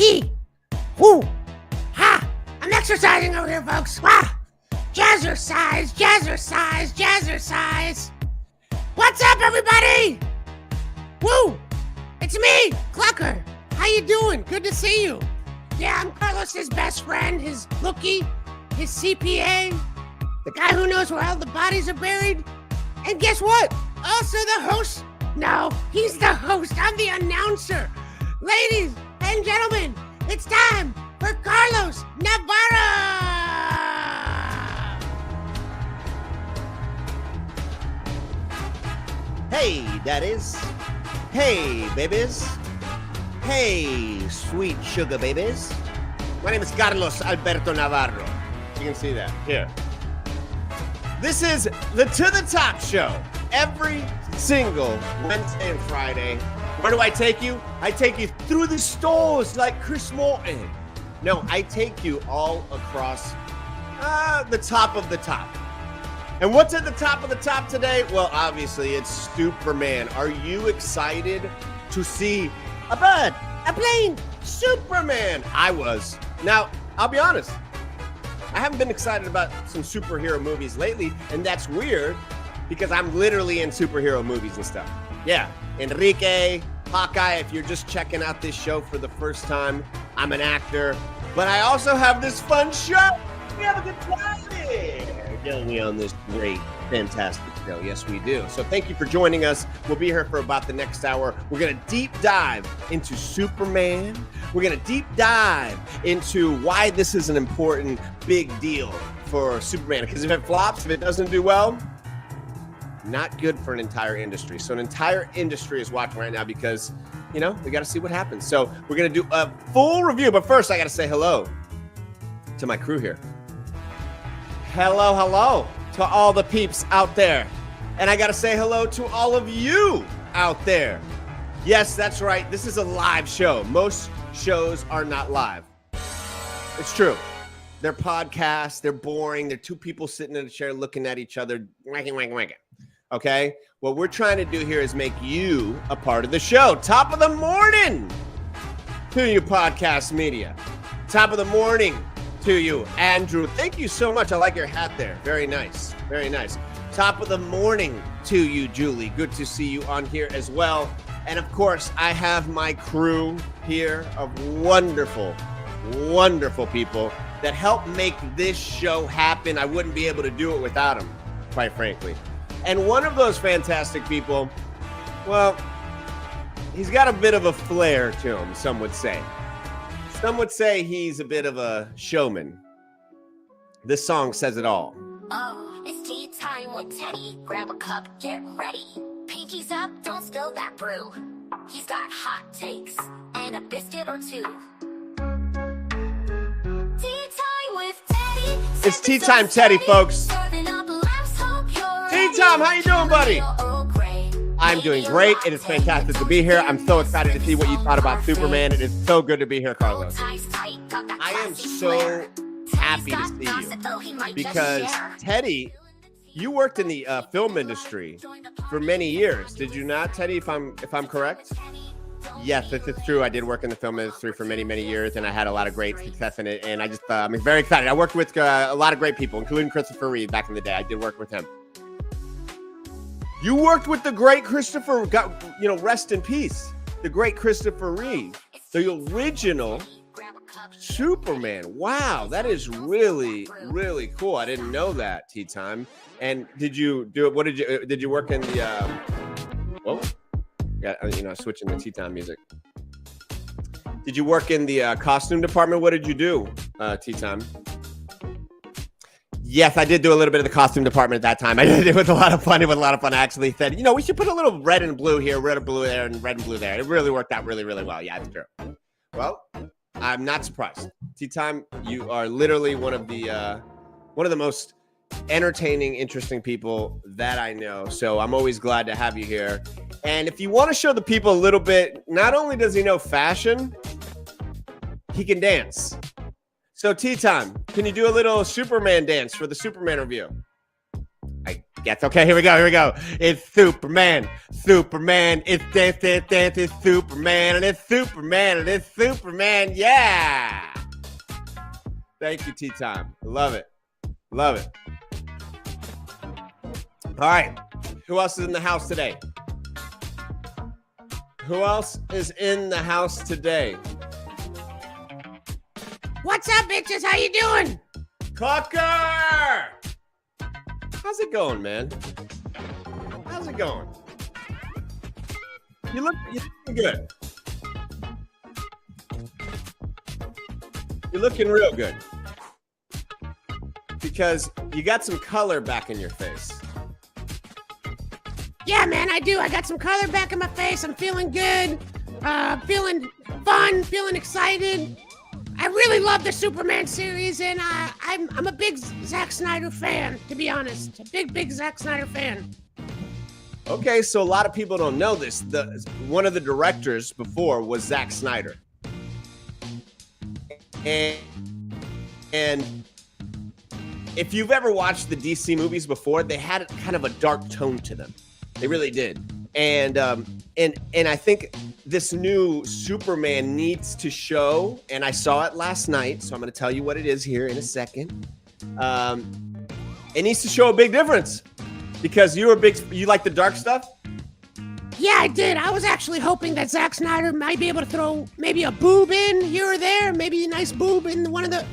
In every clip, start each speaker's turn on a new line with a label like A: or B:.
A: He. Whoo. Ha. I'm exercising over here, folks. Ah. Jazzercise, jazzercise, jazzercise. What's up, everybody? Woo. It's me, Clucker. How you doing? Good to see you. Yeah, I'm Carlos's best friend, his lookie, his CPA, the guy who knows where all the bodies are buried. And guess what? Also the host. No, he's the host. I'm the announcer. Ladies and gentlemen, it's time for Carlos Navarro.
B: Hey, daddies. Hey, babies. Hey, sweet sugar babies. My name is Carlos Alberto Navarro. You can see that here. This is the To The Top show every single Wednesday and Friday. Where do I take you? I take you through the stores like Chris Morton. No, I take you all across the top of the top. And what's at the top of the top today? Well, obviously, it's Superman. Are you excited to see a bird, a plane, Superman? I was. Now, I'll be honest. I haven't been excited about some superhero movies lately, and that's weird because I'm literally in superhero movies and stuff. Yeah, Enrique, Hawkeye, if you're just checking out this show for the first time, I'm an actor, but I also have this fun show. We have a good time here. Getting me on this great, fantastic show. Yes, we do. So thank you for joining us. We'll be here for about the next hour. We're going to deep dive into Superman. We're going to deep dive into why this is an important, big deal for Superman. Because if it flops, if it doesn't do well, not good for an entire industry. So an entire industry is watching right now because, you know, we got to see what happens. So we're going to do a full review. But first, I got to say hello to my crew here. Hello, hello to all the peeps out there. And I got to say hello to all of you out there. Yes, that's right. This is a live show. Most shows are not live. It's true. They're podcasts. They're boring. They're two people sitting in a chair looking at each other. Wanking. Okay? What we're trying to do here is make you a part of the show. Top of the morning to you, podcast media. Top of the morning to you, Andrew. Thank you so much. I like your hat there. Very nice. Very nice. Top of the morning to you, Julie. Good to see you on here as well. And of course, I have my crew here of wonderful, wonderful people that help make this show happen. I wouldn't be able to do it without them, quite frankly. And one of those fantastic people, well, he's got a bit of a flair to him, some would say. Some would say he's a bit of a showman. This song says it all.
C: Oh, it's tea time with Teddy. Grab a cup, get ready. Pinkies up, don't spill that brew. He's got hot takes and a biscuit or two. Tea time with Teddy.
B: It's tea time, Teddy, folks. Tea time, how you doing, buddy? I'm doing great. It is fantastic to be here. I'm so excited to see what you thought about Superman. It is so good to be here, Carlos. I am so happy to see you because, Teddy, you worked in the film industry for many years. Did you not, Teddy, if I'm correct? Yes, this is true. I did work in the film industry for many, many years, and I had a lot of great success in it. And I just, I'm very excited. I worked with a lot of great people, including Christopher Reeve back in the day. I did work with him. You worked with the great Christopher, rest in peace, the great Christopher Reeve, the original Superman. Wow, that is really, really cool. I didn't know that, Tea Time. And did you do it? What did you work in the, switching the Tea Time music. Did you work in the costume department? What did you do, Tea Time? Yes, I did do a little bit of the costume department at that time. I did it with a lot of fun. It was a lot of fun. I actually said, we should put a little red and blue here, red and blue there, and red and blue there. It really worked out really, really well. Yeah, it's true. Well, I'm not surprised. Tea Time, you are literally one of the most entertaining, interesting people that I know. So I'm always glad to have you here. And if you want to show the people a little bit, not only does he know fashion, he can dance. So Tea Time, can you do a little Superman dance for the Superman review? Yes, okay, here we go. It's Superman. It's dance, it's Superman, and it's Superman, yeah! Thank you, Tea Time. Love it. All right, who else is in the house today? What's
A: up, bitches? How you doing?
B: Clucker! How's it going, man? How's it going? You're looking good. You're looking real good. Because you got some color back in your face.
A: Yeah, man, I do. I got some color back in my face. I'm feeling good. Feeling fun. Feeling excited. I really love the Superman series, and I'm a big Zack Snyder fan, to be honest. A big Zack Snyder fan.
B: Okay, so a lot of people don't know this. One of the directors before was Zack Snyder. And if you've ever watched the DC movies before, they had kind of a dark tone to them. They really did. And I think this new Superman needs to show, and I saw it last night, so I'm going to tell you what it is here in a second. It needs to show a big difference because you like the dark stuff?
A: Yeah, I did. I was actually hoping that Zack Snyder might be able to throw maybe a boob in here or there, maybe a nice boob in one of the...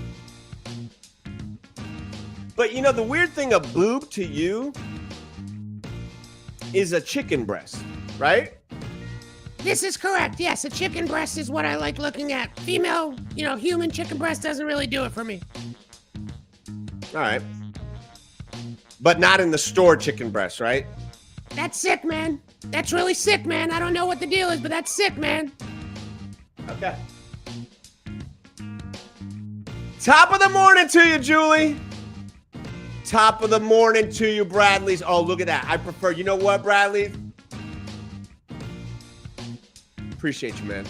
B: But you know, the weird thing, a boob to you is a chicken breast, right?
A: This is correct. Yes, a chicken breast is what I like looking at. Female, human chicken breast doesn't really do it for me.
B: All right. But not in the store chicken breast, right?
A: That's sick, man. That's really sick, man. I don't know what the deal is, but that's sick, man.
B: Okay. Top of the morning to you, Julie. Top of the morning to you, Bradley's. Oh, look at that. I prefer, you know what, Bradley? Appreciate you, man.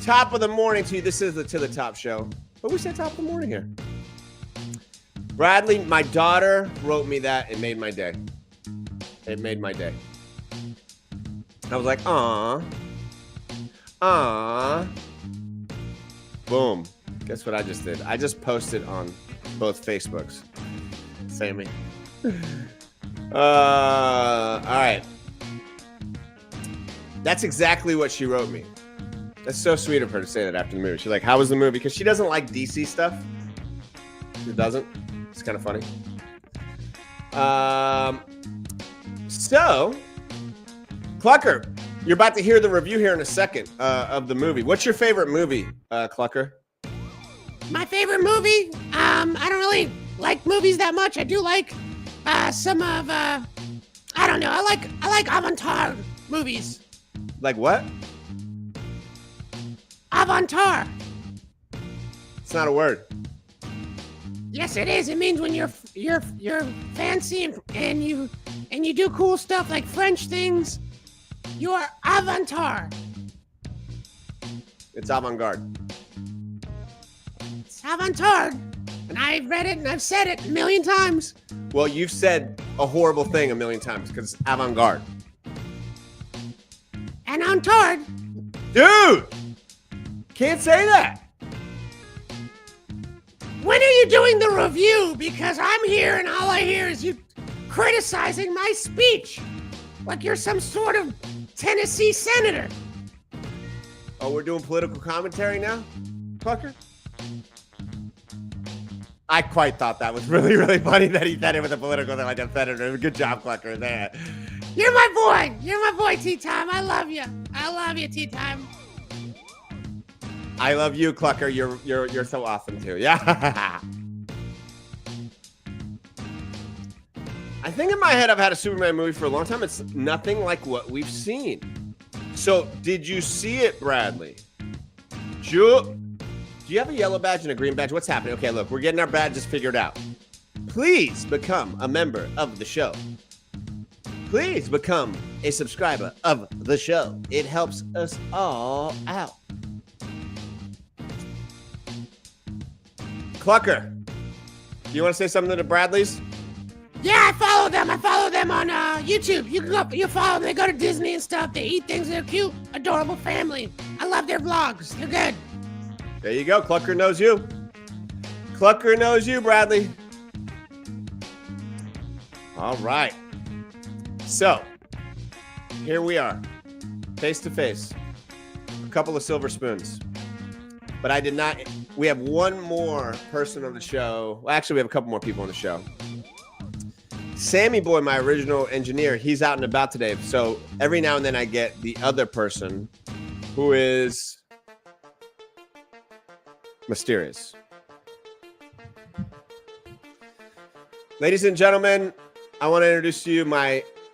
B: Top of the morning to you. This is the To The Top show. But we said top of the morning here. Bradley, my daughter wrote me that. It made my day. It made my day. I was like, aw. Boom. Guess what I just did? I just posted on both Facebooks. Sammy. All right. That's exactly what she wrote me. That's so sweet of her to say that after the movie. She's like, how was the movie? Because she doesn't like DC stuff. She doesn't. It's kind of funny. So, Clucker, you're about to hear the review here in a second of the movie. What's your favorite movie, Clucker?
A: My favorite movie? I don't really like movies that much. I do like some of I don't know. I like avant-garde movies.
B: Like what?
A: Avant-garde.
B: It's not a word.
A: Yes, it is. It means when you're fancy and you do cool stuff like French things. You're avant-garde.
B: It's avant-garde.
A: It's avant-garde. And I've read it and I've said it a million times.
B: Well, you've said a horrible thing a million times because it's avant-garde.
A: And avant-garde.
B: Dude! Can't say that.
A: When are you doing the review? Because I'm here and all I hear is you criticizing my speech. Like you're some sort of Tennessee senator.
B: Oh, we're doing political commentary now? Fucker? I quite thought that was really, really funny that he said it with a political thing like a senator. Good job, Clucker, there.
A: You're my boy. You're my boy, Tea Time. I love you. I love you, Tea Time.
B: I love you, Clucker. You're so awesome too. Yeah. I think in my head I've had a Superman movie for a long time. It's nothing like what we've seen. So, did you see it, Bradley? Do you have a yellow badge and a green badge? What's happening? Okay, look, we're getting our badges figured out. Please become a member of the show. Please become a subscriber of the show. It helps us all out. Clucker, do you want to say something to Bradley's?
A: Yeah, I follow them. I follow them on YouTube. You follow them. They go to Disney and stuff. They eat things. They're cute, adorable family. I love their vlogs. They're good.
B: There you go. Clucker knows you. Clucker knows you, Bradley. All right. So, here we are. Face to face. A couple of silver spoons. But I did not. We have one more person on the show. Well, actually, we have a couple more people on the show. Sammy Boy, my original engineer, he's out and about today. So every now and then I get the other person who is mysterious. Ladies and gentlemen, I want to introduce to you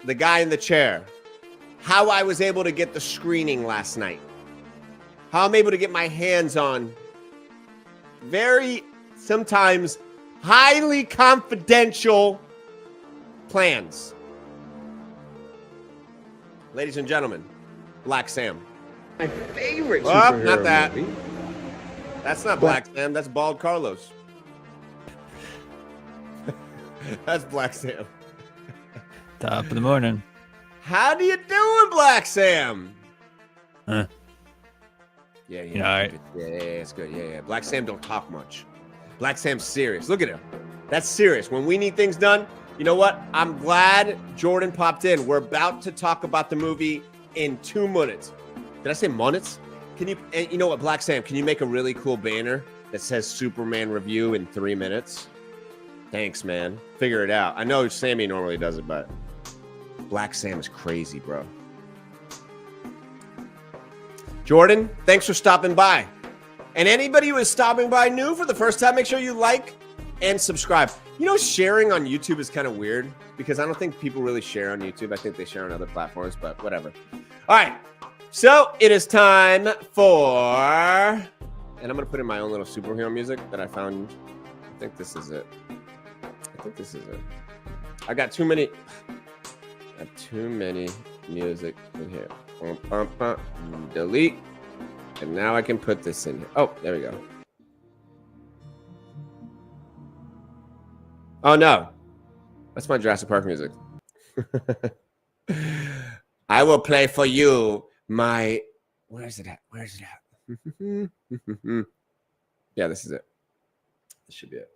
B: the guy in the chair. How I was able to get the screening last night. How I'm able to get my hands on very, sometimes highly confidential plans. Ladies and gentlemen, Black Sam.
D: My favorite
B: superhero not that.
D: movie.
B: That's not Black Sam. That's Bald Carlos. That's Black Sam.
E: Top of the morning.
B: How do you doing, Black Sam?
E: Huh?
B: Yeah,
E: You know, all right.
B: Yeah, it's good. Yeah. Black Sam don't talk much. Black Sam's serious. Look at him. That's serious. When we need things done, you know what? I'm glad Jordan popped in. We're about to talk about the movie in 2 minutes. Did I say minutes? And you know what, Black Sam, can you make a really cool banner that says Superman review in 3 minutes? Thanks, man. Figure it out. I know Sammy normally does it, but Black Sam is crazy, bro. Jordan, thanks for stopping by. And anybody who is stopping by new for the first time, make sure you like and subscribe. You know, sharing on YouTube is kind of weird because I don't think people really share on YouTube. I think they share on other platforms, but whatever. All right. So it is time for, and I'm going to put in my own little superhero music that I found. I think this is it. I got too many music in here. Delete. And now I can put this in here. Oh, there we go. Oh, no. That's my Jurassic Park music. I will play for you my... Where is it at? Yeah, this is it. This should be it.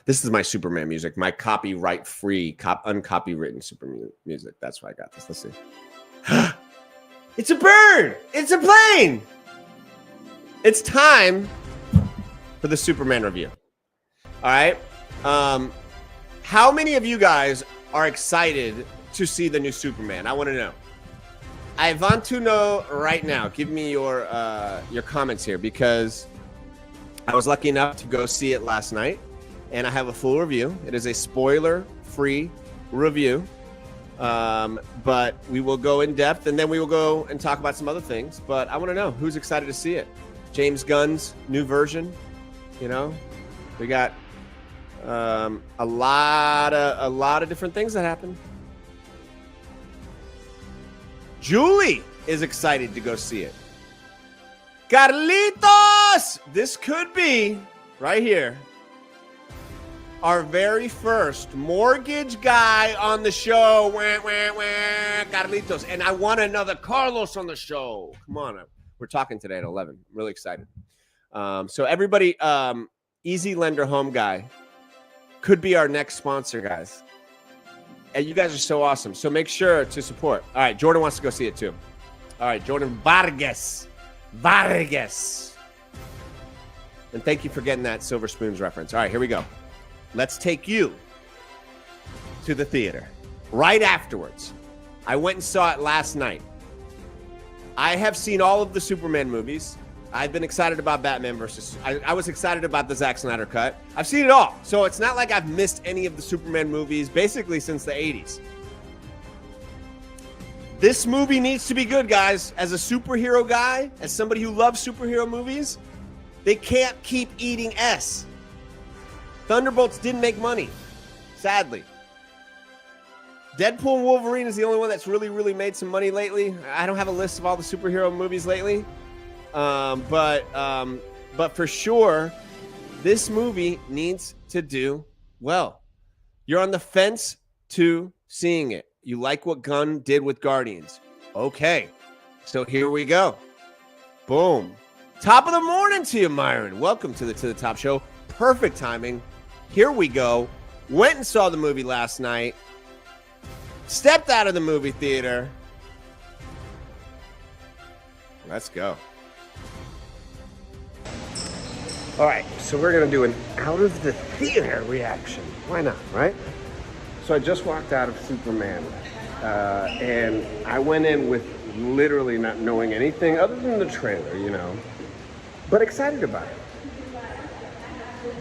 B: This is my Superman music. My copyright-free, uncopywritten Superman music. That's why I got this. Let's see. It's a bird! It's a plane! It's time for the Superman review. All right. How many of you guys are excited to see the new Superman? I want to know. I want to know right now. Give me your comments here because I was lucky enough to go see it last night, and I have a full review. It is a spoiler-free review, but we will go in depth, and then we will go and talk about some other things. But I want to know who's excited to see it. James Gunn's new version. You know, we got a lot of different things that happen. Julie is excited to go see it. Carlitos! This could be, right here, our very first mortgage guy on the show. Wah, wah, wah, Carlitos. And I want another Carlos on the show. Come on. We're talking today at 11. I'm really excited. So everybody, Easy Lender Home Guy could be our next sponsor, guys. And you guys are so awesome. So make sure to support. All right, Jordan wants to go see it too. All right, Jordan Vargas. And thank you for getting that Silver Spoons reference. All right, here we go. Let's take you to the theater. Right afterwards, I went and saw it last night. I have seen all of the Superman movies. I've been excited about Batman versus... I was excited about the Zack Snyder cut. I've seen it all. So it's not like I've missed any of the Superman movies basically since the 80s. This movie needs to be good, guys. As a superhero guy, as somebody who loves superhero movies, they can't keep eating S. Thunderbolts didn't make money, sadly. Deadpool and Wolverine is the only one that's really made some money lately. I don't have a list of all the superhero movies lately. But for sure, this movie needs to do well. You're on the fence to seeing it. You like what Gunn did with Guardians. Okay, so here we go. Boom. Top of the morning to you, Myron. Welcome to the Top Show. Perfect timing. Here we go. Went and saw the movie last night. Stepped out of the movie theater. Let's go.
D: All right, so we're gonna do an out of the theater reaction. Why not, right? So I just walked out of Superman, and I went in with literally not knowing anything other than the trailer, you know, but excited about it.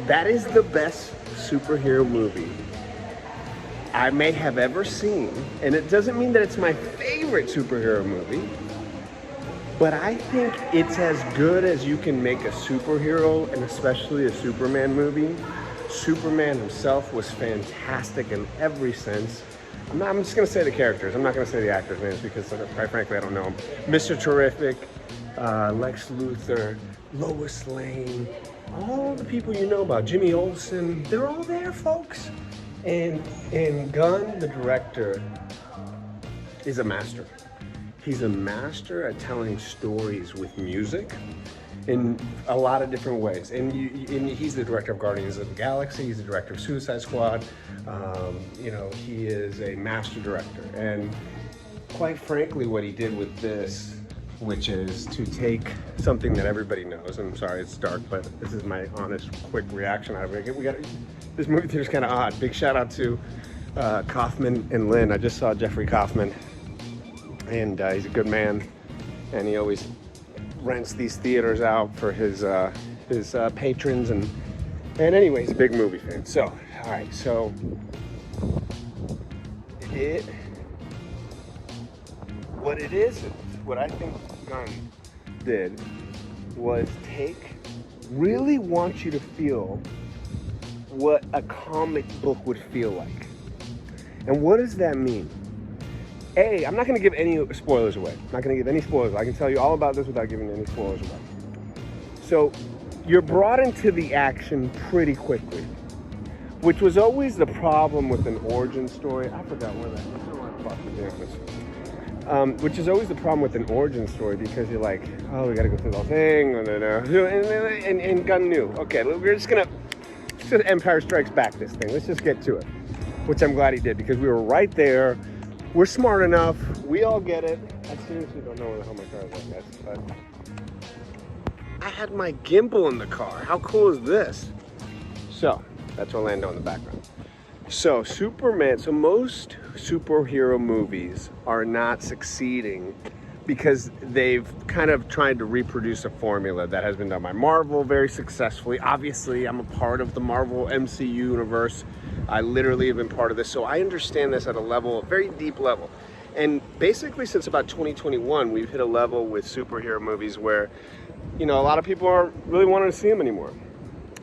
D: That is the best superhero movie I may have ever seen, and it doesn't mean that it's my favorite superhero movie, but I think it's as good as you can make a superhero, and especially a Superman movie. Superman himself was fantastic in every sense. I'm just gonna say the characters. I'm not gonna say the actors' names because, quite frankly, I don't know them. Mr. Terrific, Lex Luthor, Lois Lane, all the people you know about, Jimmy Olsen, they're all there, folks. And Gunn, the director, is a master. He's a master at telling stories with music in a lot of different ways. And he's the director of Guardians of the Galaxy. He's the director of Suicide Squad. You know, he is a master director. And quite frankly, what he did with this, which is to take something that everybody knows. I'm sorry, it's dark, but this is my honest, quick reaction out of it. This movie theater's kind of odd. Big shout out to Kaufman and Lynn. I just saw Jeffrey Kaufman. And he's a good man, and he always rents these theaters out for his patrons, and anyway, he's a big movie fan. So, all right, so what I think Gunn did was really want you to feel what a comic book would feel like. And what does that mean? I'm not going to give any spoilers away. I'm not going to give any spoilers. I can tell you all about this without giving any spoilers away. So, you're brought into the action pretty quickly, which was always the problem with an origin story. I forgot where that is. I don't want to fuck with this. Which is always the problem with an origin story, because you're like, oh, we got to go through the whole thing. And Gunn knew. Okay, we're just going to Empire Strikes Back this thing. Let's just get to it, which I'm glad he did, because we were right there. We're smart enough. We all get it. I seriously don't know where the hell my car is at, guys. But I had my gimbal in the car. How cool is this? So, that's Orlando in the background. So, Superman. So, most superhero movies are not succeeding because they've kind of tried to reproduce a formula that has been done by Marvel very successfully. Obviously, I'm a part of the Marvel MCU universe. I literally have been part of this, so I understand this at a level, a very deep level. And basically, since about 2021, we've hit a level with superhero movies where, you know, a lot of people aren't really wanting to see them anymore,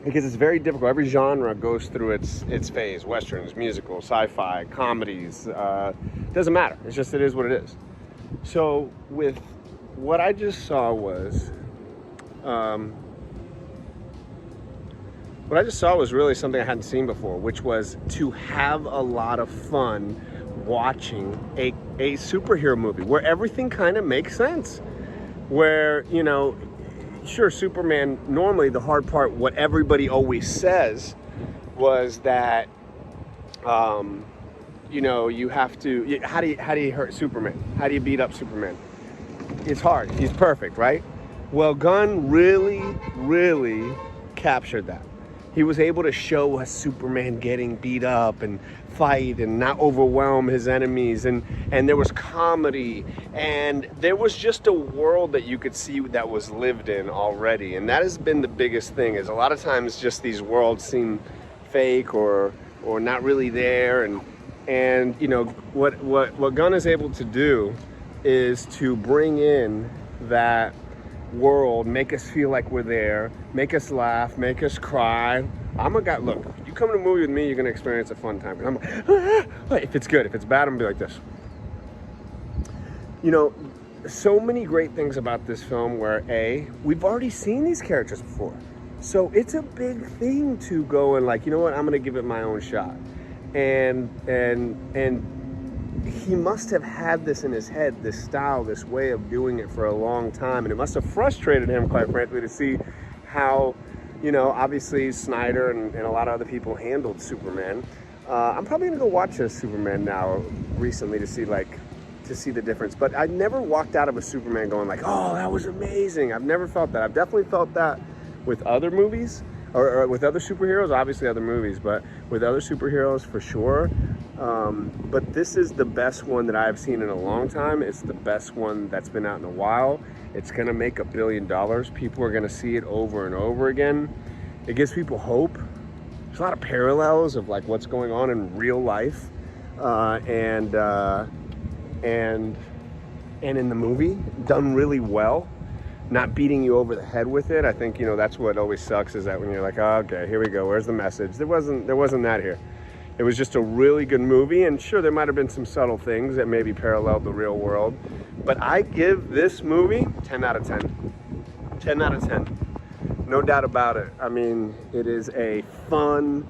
D: because it's very difficult. Every genre goes through its phase: westerns, musicals, sci-fi, comedies. Doesn't matter. It's just, it is what it is. So with what I just saw was, really something I hadn't seen before, which was to have a lot of fun watching a superhero movie where everything kind of makes sense. Where, you know, sure, Superman, normally the hard part, what everybody always says, was that, you know, you have to, how do you hurt Superman? How do you beat up Superman? It's hard. He's perfect, right? Well, Gunn really captured that. He was able to show us Superman getting beat up and fight and not overwhelm his enemies, and there was comedy, and there was just a world that you could see that was lived in already. And that has been the biggest thing, is a lot of times just these worlds seem fake or not really there, and you know what Gunn is able to do is to bring in that world, make us feel like we're there, make us laugh, make us cry. I'm a guy, look, you come to a movie with me, you're gonna experience a fun time. I'm like, if it's good. If it's bad, I'm gonna be like this. You know, so many great things about this film where we've already seen these characters before. So it's a big thing to go and like, you know what, I'm gonna give it my own shot. and he must have had this in his head, this style, this way of doing it for a long time, and it must have frustrated him, quite frankly, to see how, obviously Snyder and a lot of other people handled Superman. I'm probably gonna go watch a Superman now recently to see the difference. But I never walked out of a Superman going like, oh, that was amazing. I've never felt that. I've definitely felt that with other movies or with other superheroes, obviously other movies, but with other superheroes for sure. But this is the best one that I've seen in a long time. It's the best one that's been out in a while. It's gonna make $1 billion. People are gonna see it over and over again. It gives people hope. There's a lot of parallels of like what's going on in real life, and in the movie, done really well, not beating you over the head with it. I think that's what always sucks, is that when you're like, oh, okay, here we go, where's the message? There wasn't that here. It was just a really good movie, and sure, there might have been some subtle things that maybe paralleled the real world, but I give this movie 10 out of 10. 10 out of 10. No doubt about it. I mean, it is a fun,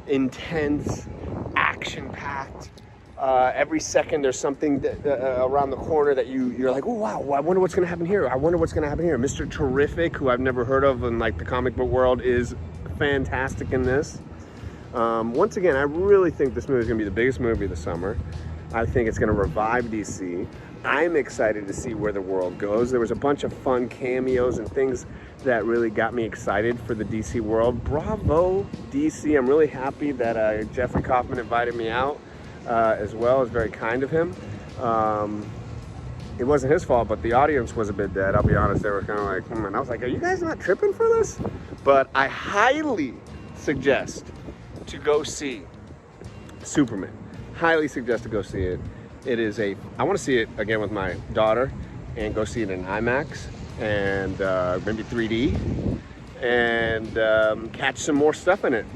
D: intense, action-packed. Every second there's something around the corner that you're like, oh wow, I wonder what's gonna happen here. I wonder what's gonna happen here. Mr. Terrific, who I've never heard of in like the comic book world, is fantastic in this. Once again, I really think this movie is gonna be the biggest movie of the summer. I think it's gonna revive DC. I'm excited to see where the world goes. There was a bunch of fun cameos and things that really got me excited for the DC world. Bravo, DC. I'm really happy that Jeffrey Kaufman invited me out as well. It's very kind of him. It wasn't his fault, but the audience was a bit dead. I'll be honest, they were kind of like, and I was like, are you guys not tripping for this? But I highly suggest to go see Superman. Highly suggest to go see it. I want to see it again with my daughter and go see it in IMAX and maybe 3D and catch some more stuff in it.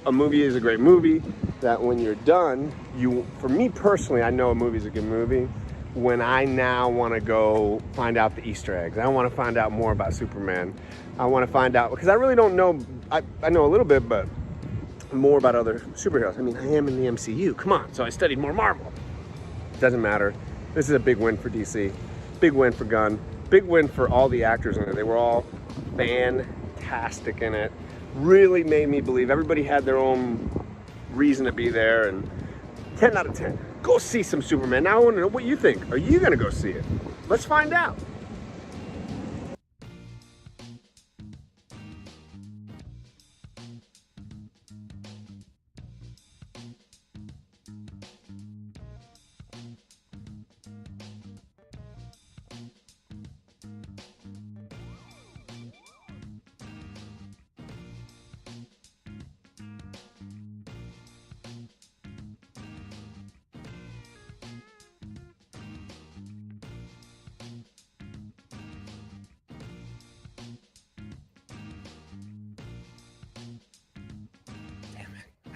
D: A movie is a great movie that when you're done, for me personally, I know a movie's a good movie when I now want to go find out the Easter eggs. I want to find out more about Superman. I want to find out, because I really don't know, I know a little bit, but more about other superheroes. I mean, I am in the MCU, come on, so I studied more Marvel. Doesn't matter. This is a big win for DC, big win for Gunn, big win for all the actors in it. They were all fantastic in it. Really made me believe. Everybody had their own reason to be there, and 10 out of 10. Go see some Superman. Now I want to know what you think. Are you gonna go see it? Let's find out.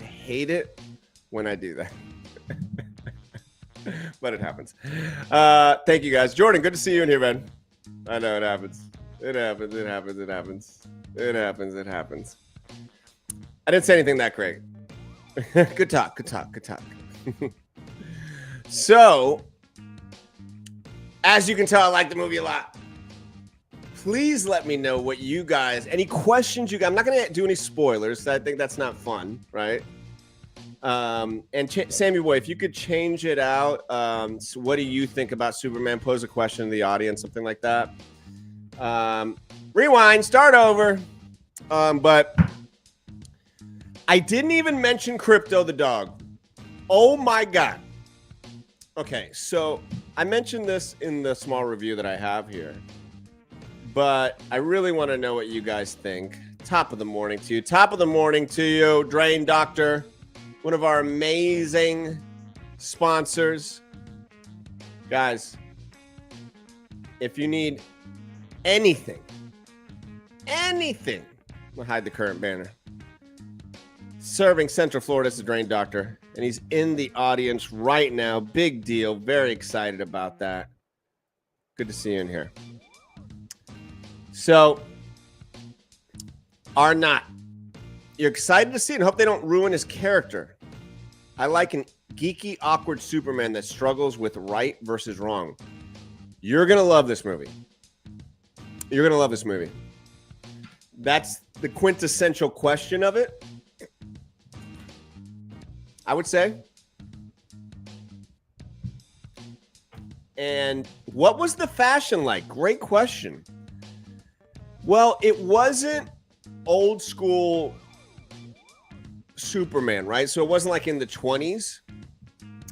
D: Hate it when I do that. But it happens. Thank you guys. Jordan, good to see you in here, man. I know it happens. It happens. I didn't say anything that great. Good talk. So, as you can tell, I like the movie a lot. Please let me know what you guys, any questions you got. I'm not going to do any spoilers. I think that's not fun, right? And Sammy Boy, if you could change it out, so what do you think about Superman? Pose a question to the audience, something like that. Rewind, start over. But I didn't even mention Crypto the dog. Oh my God. Okay, so I mentioned this in the small review that I have here, but I really want to know what you guys think. Top of the morning to you, Drain Doctor, one of our amazing sponsors. Guys, if you need anything, we'll hide the current banner. Serving Central Florida, is the Drain Doctor, and he's in the audience right now. Big deal. Very excited about that. Good to see you in here. So, you're excited to see it and hope they don't ruin his character.
B: I like an geeky, awkward Superman that struggles with right versus wrong. You're going to love this movie. You're going to love this movie. That's the quintessential question of it, I would say. And what was the fashion like? Great question. Well, it wasn't old school Superman, right? So it wasn't like in the 20s.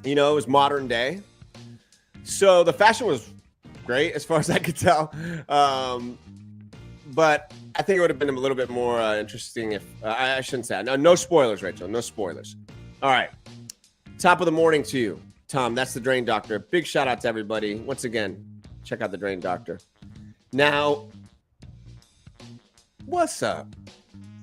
B: You know, it was modern day. So the fashion was great as far as I could tell. But I think it would have been a little bit more interesting if I shouldn't say that. No spoilers, Rachel. No spoilers. All right. Top of the morning to you, Tom. That's the Drain Doctor. Big shout out to everybody. Once again, check out the Drain Doctor. Now, what's up,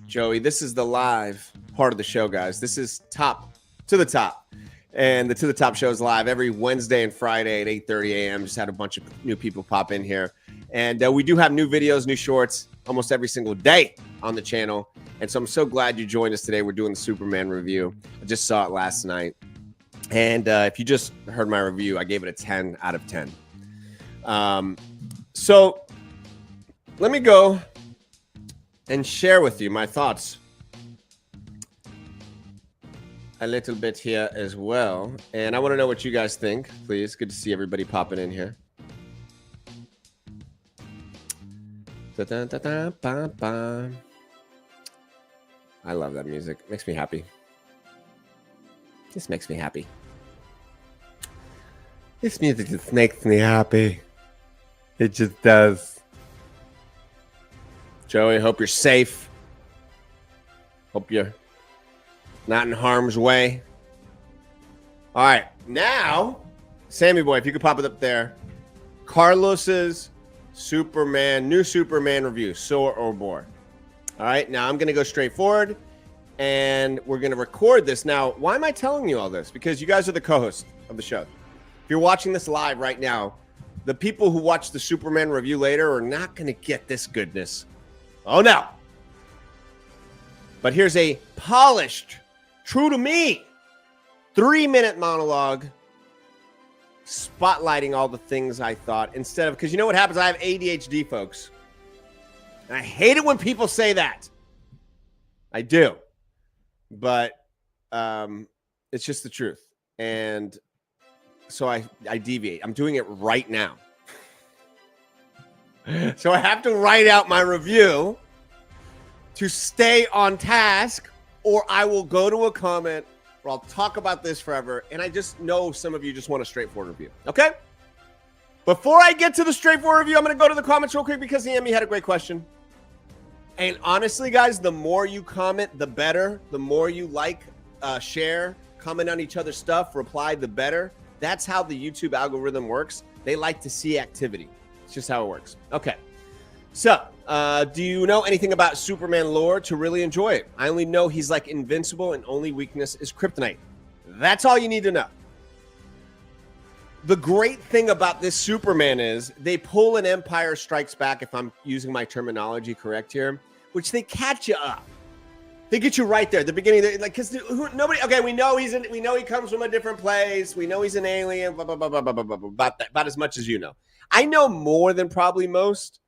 B: Joey? This is the live part of the show, guys. This is Top to the Top. And the To the Top show is live every Wednesday and Friday at 8:30 a.m. Just had a bunch of new people pop in here. And we do have new videos, new shorts almost every single day on the channel. And so I'm so glad you joined us today. We're doing the Superman review. I just saw it last night. And if you just heard my review, I gave it a 10 out of 10. So let me go and share with you my thoughts a little bit here as well. And I want to know what you guys think, please. Good to see everybody popping in here. Da-da-da-da-ba-ba. I love that music. It makes me happy. This makes me happy. This music just makes me happy. It just does. Joey, hope you're safe. Hope you're not in harm's way. All right. Now, Sammy boy, if you could pop it up there. Carlos's Superman, new Superman review, sore or bore. All right. Now I'm going to go straight forward and we're going to record this. Now, why am I telling you all this? Because you guys are the co-hosts of the show. If you're watching this live right now, the people who watch the Superman review later are not going to get this goodness. Oh, no. But here's a polished, true to me, 3-minute monologue spotlighting all the things I thought instead of, because you know what happens? I have ADHD, folks. And I hate it when people say that. I do. But it's just the truth. And so I deviate. I'm doing it right now. So I have to write out my review to stay on task, or I will go to a comment or I'll talk about this forever. And I just know some of you just want a straightforward review. Okay? Before I get to the straightforward review, I'm going to go to the comments real quick because Amy had a great question. And honestly, guys, the more you comment, the better. The more you like, share, comment on each other's stuff, reply, the better. That's how the YouTube algorithm works. They like to see activity. It's just how it works. Okay. So, do you know anything about Superman lore to really enjoy it? I only know he's like invincible and only weakness is kryptonite. That's all you need to know. The great thing about this Superman is they pull an Empire Strikes Back, if I'm using my terminology correct here, which they catch you up. They get you right there at the beginning, like, because nobody. Okay, we know we know he comes from a different place. We know he's an alien. Blah blah blah blah blah blah blah. About as much as you know. I know more than probably most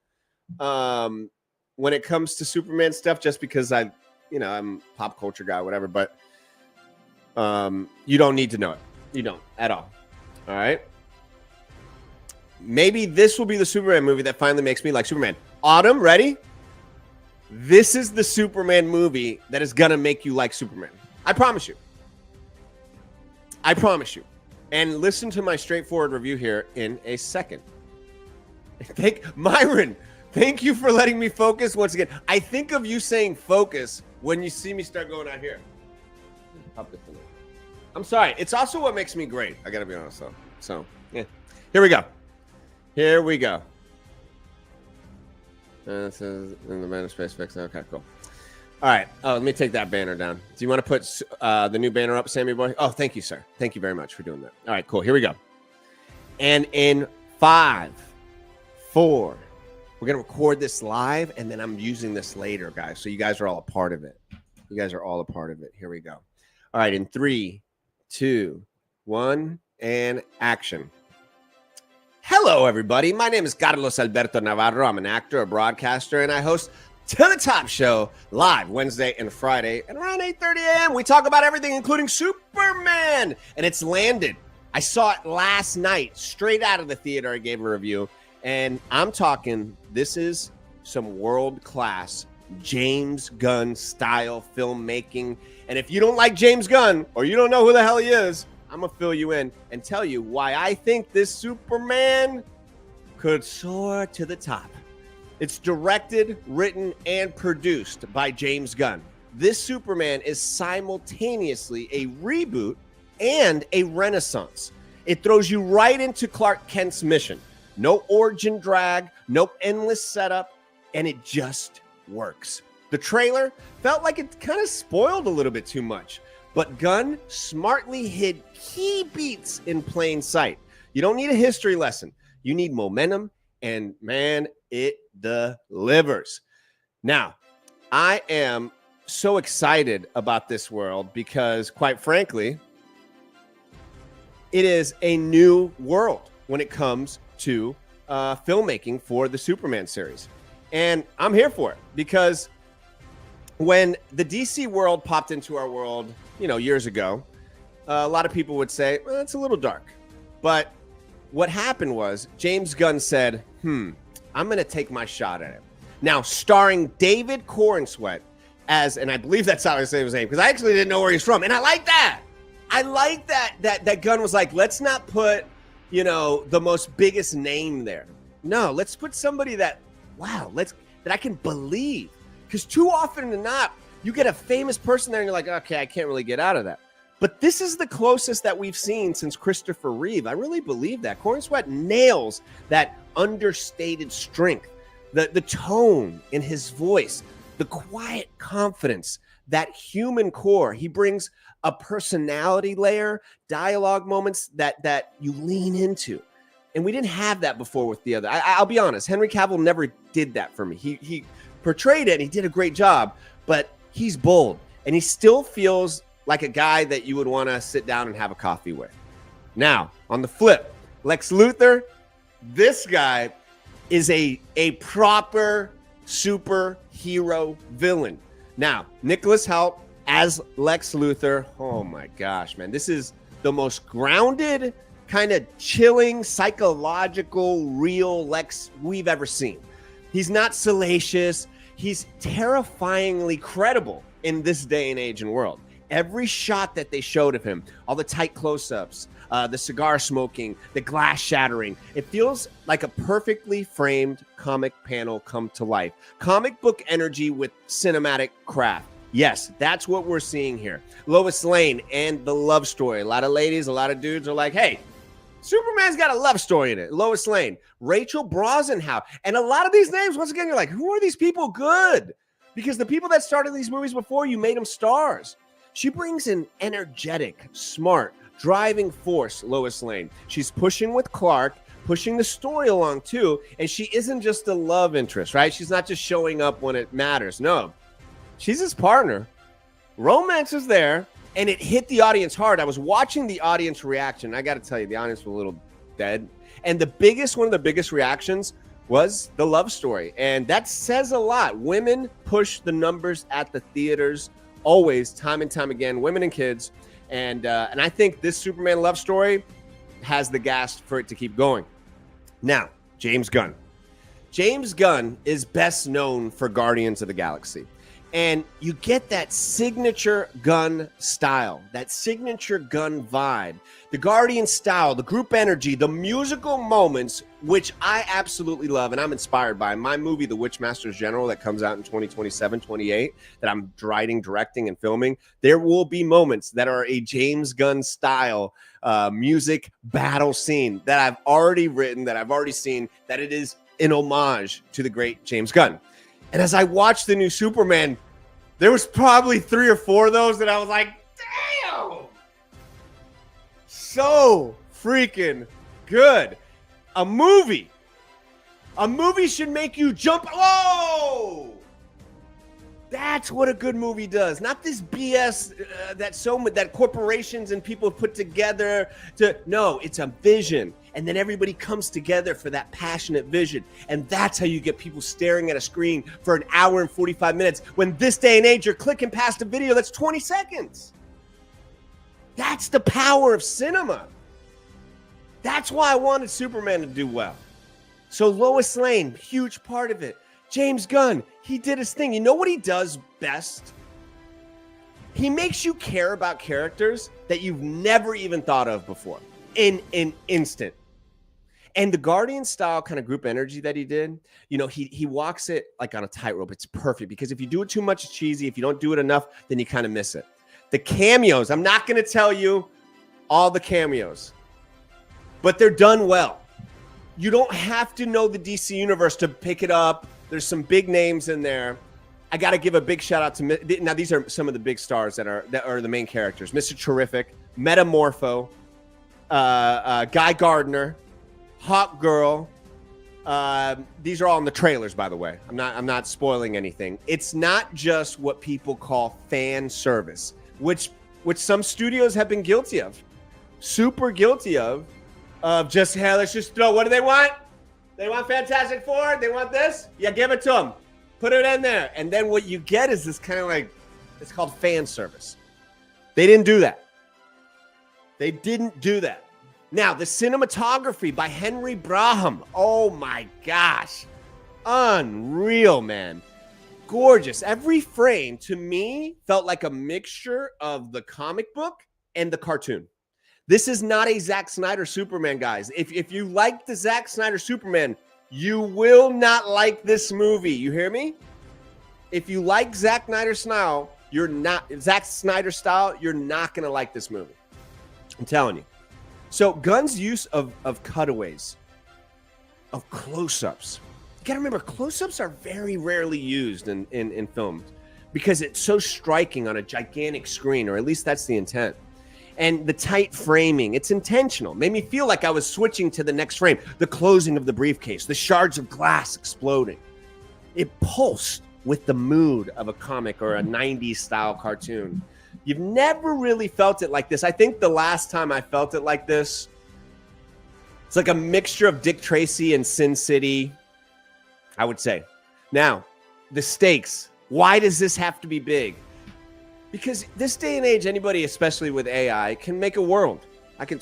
B: when it comes to Superman stuff, just because I'm a pop culture guy, whatever. But you don't need to know it. You don't at all. All right. Maybe this will be the Superman movie that finally makes me like Superman. Autumn, ready? This is the Superman movie that is going to make you like Superman. I promise you. I promise you. And listen to my straightforward review here in a second. Myron, thank you for letting me focus once again. I think of you saying focus when you see me start going out here. I'm sorry. It's also what makes me great. I got to be honest, though. So, yeah. Here we go. Here we go. This is in the banner space fix. Okay, cool. All right. Oh, let me take that banner down. Do you want to put the new banner up, Sammy boy? Oh, thank you, sir. Thank you very much for doing that. All right, cool. Here we go. And in 5, 4, we're going to record this live, and then I'm using this later, guys. So you guys are all a part of it. You guys are all a part of it. Here we go. All right, in 3, 2, 1, and action. Hello, everybody. My name is Carlos Alberto Navarro. I'm an actor, a broadcaster, and I host To the Top Show live Wednesday and Friday. And around 8:30 a.m., we talk about everything, including Superman. And it's landed. I saw it last night, straight out of the theater. I gave a review. And I'm talking, this is some world-class James Gunn style filmmaking. And if you don't like James Gunn, or you don't know who the hell he is, I'm going to fill you in and tell you why I think this Superman could soar to the top. It's directed, written, and produced by James Gunn. This Superman is simultaneously a reboot and a renaissance. It throws you right into Clark Kent's mission. No origin drag, no endless setup, and it just works. The trailer felt like it kind of spoiled a little bit too much, but Gunn smartly hid key beats in plain sight. You don't need a history lesson. You need momentum, and man, it delivers. Now, I am so excited about this world because, quite frankly, it is a new world when it comes to filmmaking for the Superman series. And I'm here for it because when the DC world popped into our world, years ago, a lot of people would say, well, it's a little dark. But what happened was James Gunn said, I'm going to take my shot at it. Now, starring David Corenswet as, and I believe that's how I say his name, because I actually didn't know where he's from. And I like that. I like that Gunn was like, let's not put, the most biggest name there. No, let's put somebody that I can believe. Because too often than not, you get a famous person there and you're like, okay, I can't really get out of that. But this is the closest that we've seen since Christopher Reeve. I really believe that. Corenswet nails that understated strength, the tone in his voice, the quiet confidence, that human core. He brings a personality layer, dialogue moments that you lean into. And we didn't have that before with the other. I'll be honest, Henry Cavill never did that for me. He portrayed it and he did a great job, but he's bold and he still feels like a guy that you would want to sit down and have a coffee with. Now, on the flip, Lex Luthor, this guy is a proper superhero villain. Now, Nicholas Hoult as Lex Luthor, oh my gosh, man. This is the most grounded, kind of chilling, psychological, real Lex we've ever seen. He's not salacious. He's terrifyingly credible in this day and age and world. Every shot that they showed of him, all the tight close-ups, the cigar smoking, the glass shattering, it feels like a perfectly framed comic panel come to life. Comic book energy with cinematic craft. Yes, that's what we're seeing here. Lois Lane and the love story. A lot of ladies, a lot of dudes are like, hey, Superman's got a love story in it. Lois Lane, Rachel Brosnahan. And a lot of these names, once again, you're like, who are these people good? Because the people that started these movies before you made them stars. She brings an energetic, smart, driving force, Lois Lane. She's pushing with Clark, pushing the story along too. And she isn't just a love interest, right? She's not just showing up when it matters. No, she's his partner. Romance is there. And it hit the audience hard. I was watching the audience reaction. I got to tell you, the audience was a little dead. And one of the biggest reactions was the love story. And that says a lot. Women push the numbers at the theaters always, time and time again, women and kids. And I think this Superman love story has the gas for it to keep going. Now, James Gunn. James Gunn is best known for Guardians of the Galaxy. And you get that signature Gunn style, that signature Gunn vibe, the Guardian style, the group energy, the musical moments, which I absolutely love and I'm inspired by. My movie, The Witchmaster's General, that comes out in 2027, 28, that I'm writing, directing, and filming, there will be moments that are a James Gunn style music battle scene that I've already written, that I've already seen, that it is an homage to the great James Gunn. And as I watched the new Superman, there was probably 3 or 4 of those that I was like, damn! So freaking good. A movie should make you jump. Whoa! That's what a good movie does. Not this BS that corporations and people put together no, it's a vision. And then everybody comes together for that passionate vision. And that's how you get people staring at a screen for an hour and 45 minutes. When this day and age, you're clicking past a video that's 20 seconds. That's the power of cinema. That's why I wanted Superman to do well. So Lois Lane, huge part of it. James Gunn, he did his thing. You know what he does best? He makes you care about characters that you've never even thought of before in an instant. And the Guardian style kind of group energy that he did, you know, he walks it like on a tightrope. It's perfect because if you do it too much, it's cheesy. If you don't do it enough, then you kind of miss it. The cameos, I'm not going to tell you all the cameos, but they're done well. You don't have to know the DC universe to pick it up. There's some big names in there. I got to give a big shout out to, now these are some of the big stars that are the main characters. Mr. Terrific, Metamorpho, Guy Gardner, Hawk Girl. These are all in the trailers, by the way. I'm not spoiling anything. It's not just what people call fan service, which some studios have been guilty of, super guilty of just, hey, let's just throw, what do they want? They want Fantastic Four? They want this? Yeah, give it to them. Put it in there. And then what you get is this kind of like, it's called fan service. They didn't do that. They didn't do that. Now, the cinematography by Henry Braham. Oh my gosh. Unreal, man. Gorgeous. Every frame, to me, felt like a mixture of the comic book and the cartoon. This is not a Zack Snyder Superman, guys. If you like the Zack Snyder Superman, you will not like this movie. You hear me? If you like Zack Snyder style, you're not going to like this movie. I'm telling you. So Gunn's use of cutaways, of close-ups. You got to remember, close-ups are very rarely used in films because it's so striking on a gigantic screen, or at least that's the intent. And the tight framing, it's intentional. Made me feel like I was switching to the next frame. The closing of the briefcase, the shards of glass exploding. It pulsed with the mood of a comic or a 90s style cartoon. You've never really felt it like this. I think the last time I felt it like this, it's like a mixture of Dick Tracy and Sin City, I would say. Now, the stakes. Why does this have to be big? Because this day and age, anybody, especially with AI, can make a world. I can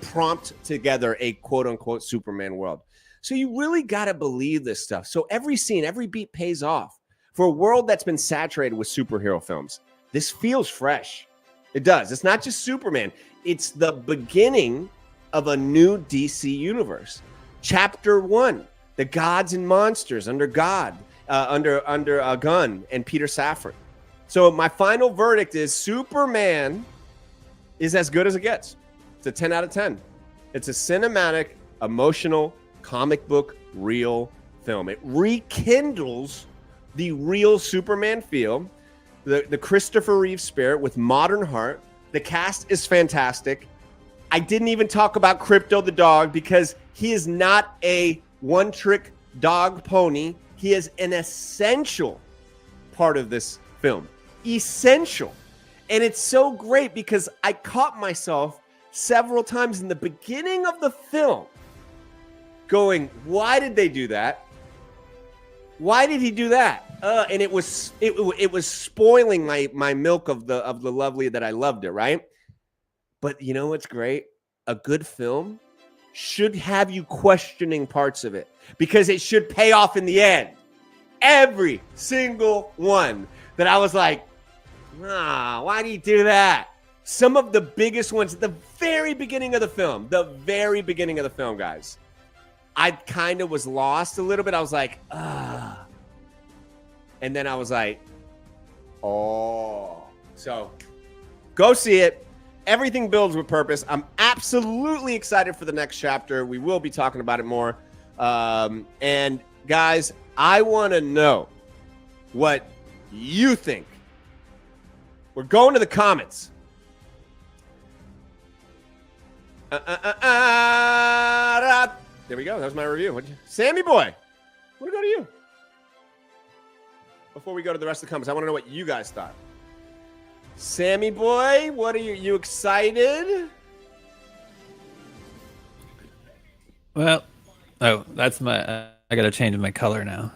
B: prompt together a quote-unquote Superman world. So you really got to believe this stuff. So every scene, every beat pays off. For a world that's been saturated with superhero films, this feels fresh. It does. It's not just Superman. It's the beginning of a new DC universe. Chapter 1, the gods and monsters under Gunn and Peter Safran. So my final verdict is Superman is as good as it gets. It's a 10 out of 10. It's a cinematic, emotional, comic book, real film. It rekindles the real Superman feel, the Christopher Reeve spirit with modern heart. The cast is fantastic. I didn't even talk about Crypto the dog because he is not a one-trick dog pony. He is an essential part of this film. Essential. And it's so great because I caught myself several times in the beginning of the film going, why did they do that? Why did he do that? And it was spoiling my milk of the lovely that I loved it, right? But you know what's great? A good film should have you questioning parts of it because it should pay off in the end. Every single one that I was like, why do you do that? Some of the biggest ones at the very beginning of the film, guys. I kind of was lost a little bit. I was like, And then I was like, oh. So go see it. Everything builds with purpose. I'm absolutely excited for the next chapter. We will be talking about it more. And guys, I want to know what you think. We're going to the comments. There we go. That was my review. Sammy boy, I want to go to you. before we go to the rest of the comments, I want to know what you guys thought. Sammy boy, what are you excited?
E: Well, that's my. I gotta change my color now.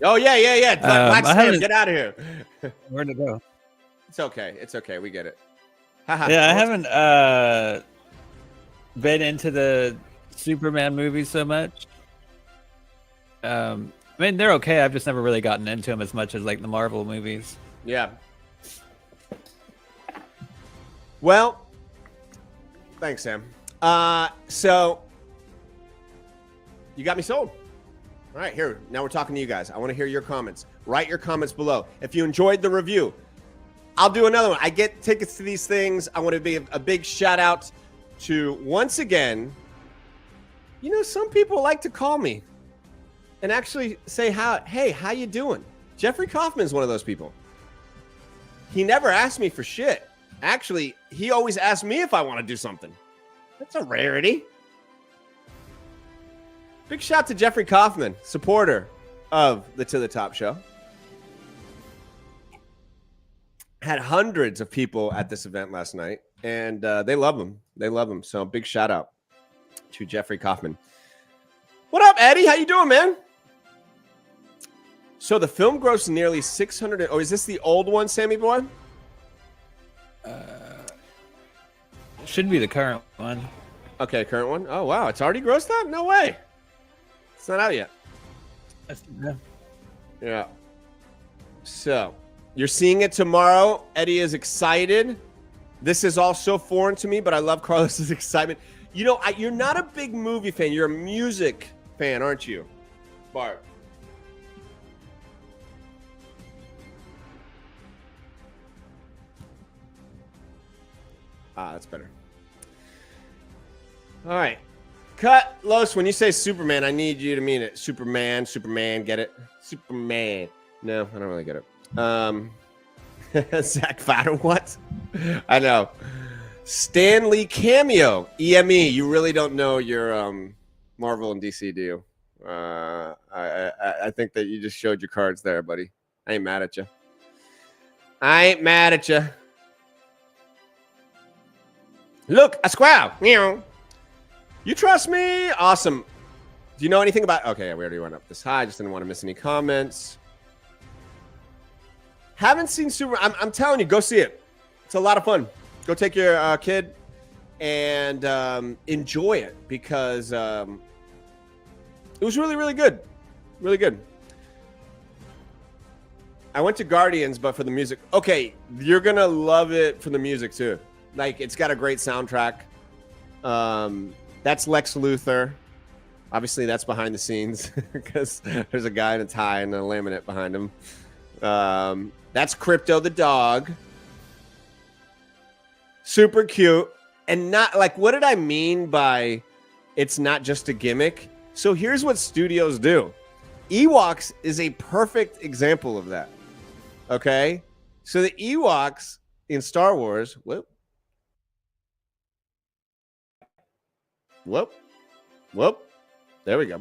B: Oh yeah. Black Sam, get out of here.
E: Where'd it go?
B: It's okay. We get it.
E: Yeah, I haven't been into the Superman movies so much. I mean, they're okay. I've just never really gotten into them as much as like the Marvel movies.
B: Yeah. Well, thanks, Sam. So you got me sold. All right, here. Now we're talking to you guys. I want to hear your comments. Write your comments below. If you enjoyed the review, I'll do another one. I get tickets to these things. I want to be a big shout out to, once again, you know, some people like to call me and actually say, hey, how you doing? Jeffrey Kaufman's one of those people. He never asked me for shit. Actually, he always asks me if I want to do something. That's a rarity. Big shout to Jeffrey Kaufman, supporter of the To The Top show. Had hundreds of people at this event last night, and they love him. They love him. So big shout out to Jeffrey Kaufman. What up, Eddie? How you doing, man? So the film grossed nearly 600. Oh, is this the old one, Sammy boy?
E: Should be the current one.
B: Okay, current one. Oh, wow. It's already grossed that? No way. It's not out yet. Yeah. So you're seeing it tomorrow. Eddie is excited. This is all so foreign to me, but I love Carlos's excitement. You know, you're not a big movie fan. You're a music fan, aren't you, Bart? Ah, that's better. All right. Cut. Lois, when you say Superman, I need you to mean it. Superman, get it? Superman. No, I don't really get it. Zach Fatter, what? I know. Stan Lee cameo. EME, you really don't know your Marvel and DC, do you? I think that you just showed your cards there, buddy. I ain't mad at you. Look, a squirrel. Meow. You trust me? Awesome. Do you know anything about... Okay, we already went up this high. I just didn't want to miss any comments. Haven't seen Superman. I'm telling you, go see it. It's a lot of fun. Go take your kid and enjoy it because it was really, really good. Really good. I went to Guardians, but for the music. Okay, you're going to love it for the music, too. Like, it's got a great soundtrack. That's Lex Luthor. Obviously, that's behind the scenes because there's a guy in a tie and a laminate behind him. That's Crypto the dog. Super cute. And not like, what did I mean by it's not just a gimmick? So here's what studios do. Ewoks is a perfect example of that. Okay? So the Ewoks in Star Wars, whoop. There we go.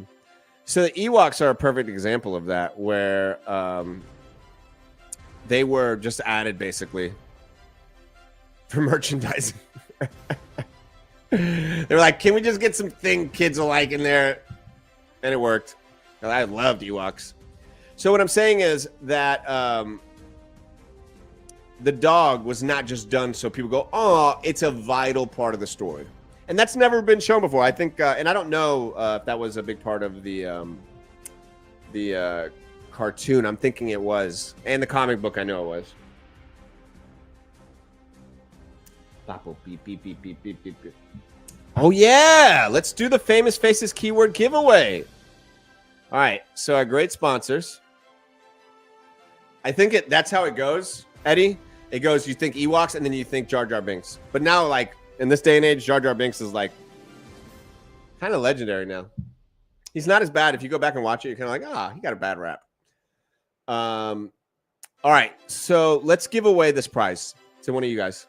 B: So the Ewoks are a perfect example of that, where they were just added basically for merchandising. They were like, can we just get some thing kids will like in there? And it worked. And I loved Ewoks. So what I'm saying is that the dog was not just done so people go, oh, it's a vital part of the story. And that's never been shown before. I think, and I don't know if that was a big part of the cartoon. I'm thinking it was. And the comic book, I know it was. Beep, beep, beep, beep, beep, beep, beep. Oh, yeah. Let's do the Famous Faces keyword giveaway. All right. So our great sponsors. I think that's how it goes, Eddie. It goes, you think Ewoks, and then you think Jar Jar Binks. But now, like, in this day and age, Jar Jar Binks is like kind of legendary now. He's not as bad. If you go back and watch it, you're kind of like, he got a bad rap. All right. So let's give away this prize to one of you guys.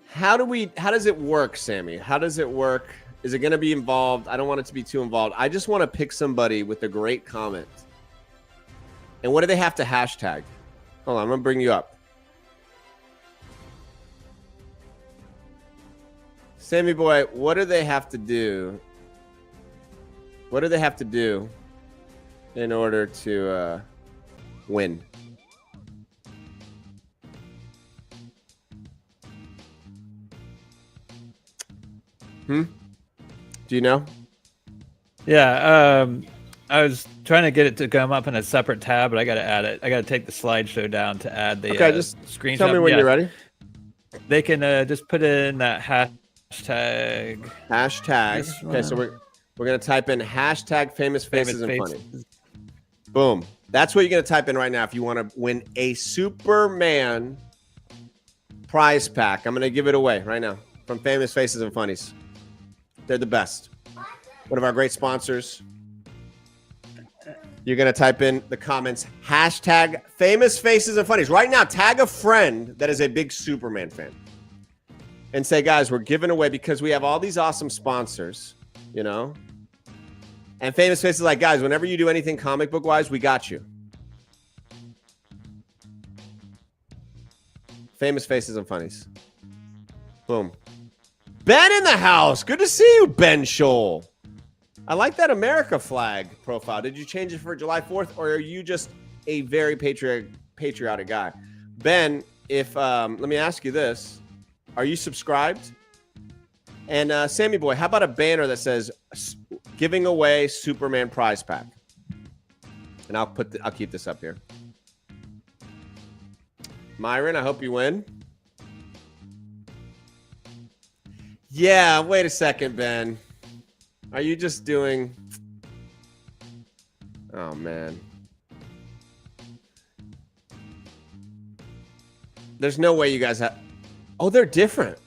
B: How does it work, Sammy? How does it work? Is it going to be involved? I don't want it to be too involved. I just want to pick somebody with a great comment And what do they have to hashtag? Hold on, I'm gonna bring you up. Sammy boy, what do they have to do? What do they have to do in order to win? Do you know?
E: Yeah, I was trying to get it to come up in a separate tab, but I got to add it. I got to take the slideshow down to add the
B: just
E: screenshot.
B: Tell me when you're ready.
E: They can just put in that hashtag.
B: Hashtag. Okay, so we're gonna type in hashtag famous faces and funny. Boom. That's what you're gonna type in right now if you want to win a Superman prize pack. I'm gonna give it away right now from Famous Faces and Funnies. They're the best. One of our great sponsors. You're going to type in the comments, hashtag famous faces and funnies. Right now, tag a friend that is a big Superman fan. And say, guys, we're giving away because we have all these awesome sponsors, you know? And Famous Faces like, guys, whenever you do anything comic book wise, we got you. Famous Faces and Funnies. Boom. Ben in the house. Good to see you, Ben Scholl. I like that America flag profile. Did you change it for July 4th, or are you just a very patriotic guy? Ben, if let me ask you this. Are you subscribed? And Sammy boy, how about a banner that says giving away Superman prize pack? And I'll keep this up here. Myron, I hope you win. Yeah, wait a second, Ben. Are you just doing... Oh, man. There's no way you guys have... Oh, they're different.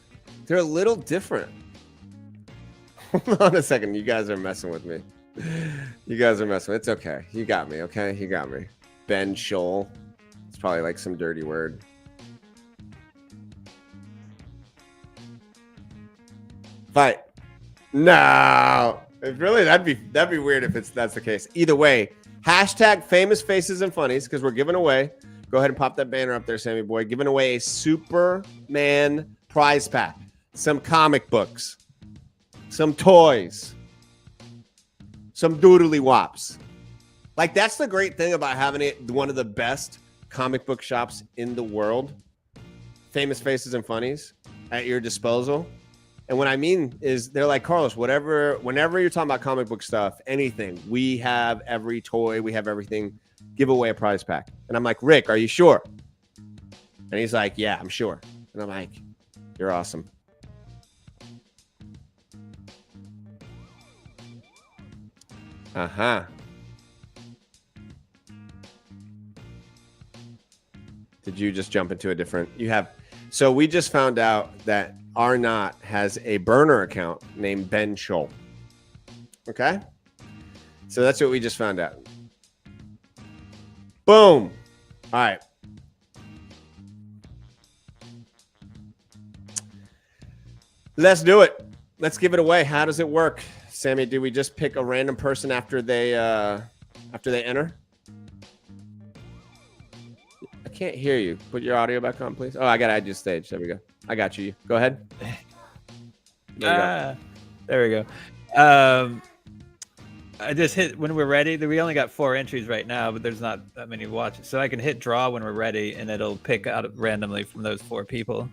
B: They're a little different. Hold on a second. You guys are messing with me. You guys are messing with me. It's okay. You got me, okay? You got me. Ben Scholl. It's probably like some dirty word. Fight. No. Really, that'd be weird if that's the case. Either way, hashtag famous faces and funnies, because we're giving away. Go ahead and pop that banner up there, Sammy boy. Giving away a Superman prize pack. Some comic books. Some toys. Some doodly wops. Like, that's the great thing about having it one of the best comic book shops in the world. Famous Faces and Funnies at your disposal. And what I mean is they're like, Carlos, whenever you're talking about comic book stuff, anything, we have every toy, we have everything, give away a prize pack. And I'm like, Rick, are you sure? And he's like, yeah, I'm sure. And I'm like, you're awesome. Uh-huh. Did you just jump into a different... So we just found out that Arnott has a burner account named Ben Scholl. Okay? So that's what we just found out. Boom. All right. Let's do it. Let's give it away. How does it work? Sammy, do we just pick a random person after they enter? I can't hear you. Put your audio back on, please. Oh, I got to add you stage. There we go. I got you. Go ahead.
E: There we go. I just hit when we're ready. We only got 4 entries right now, but there's not that many watches. So I can hit draw when we're ready, and it'll pick out randomly from those 4 people.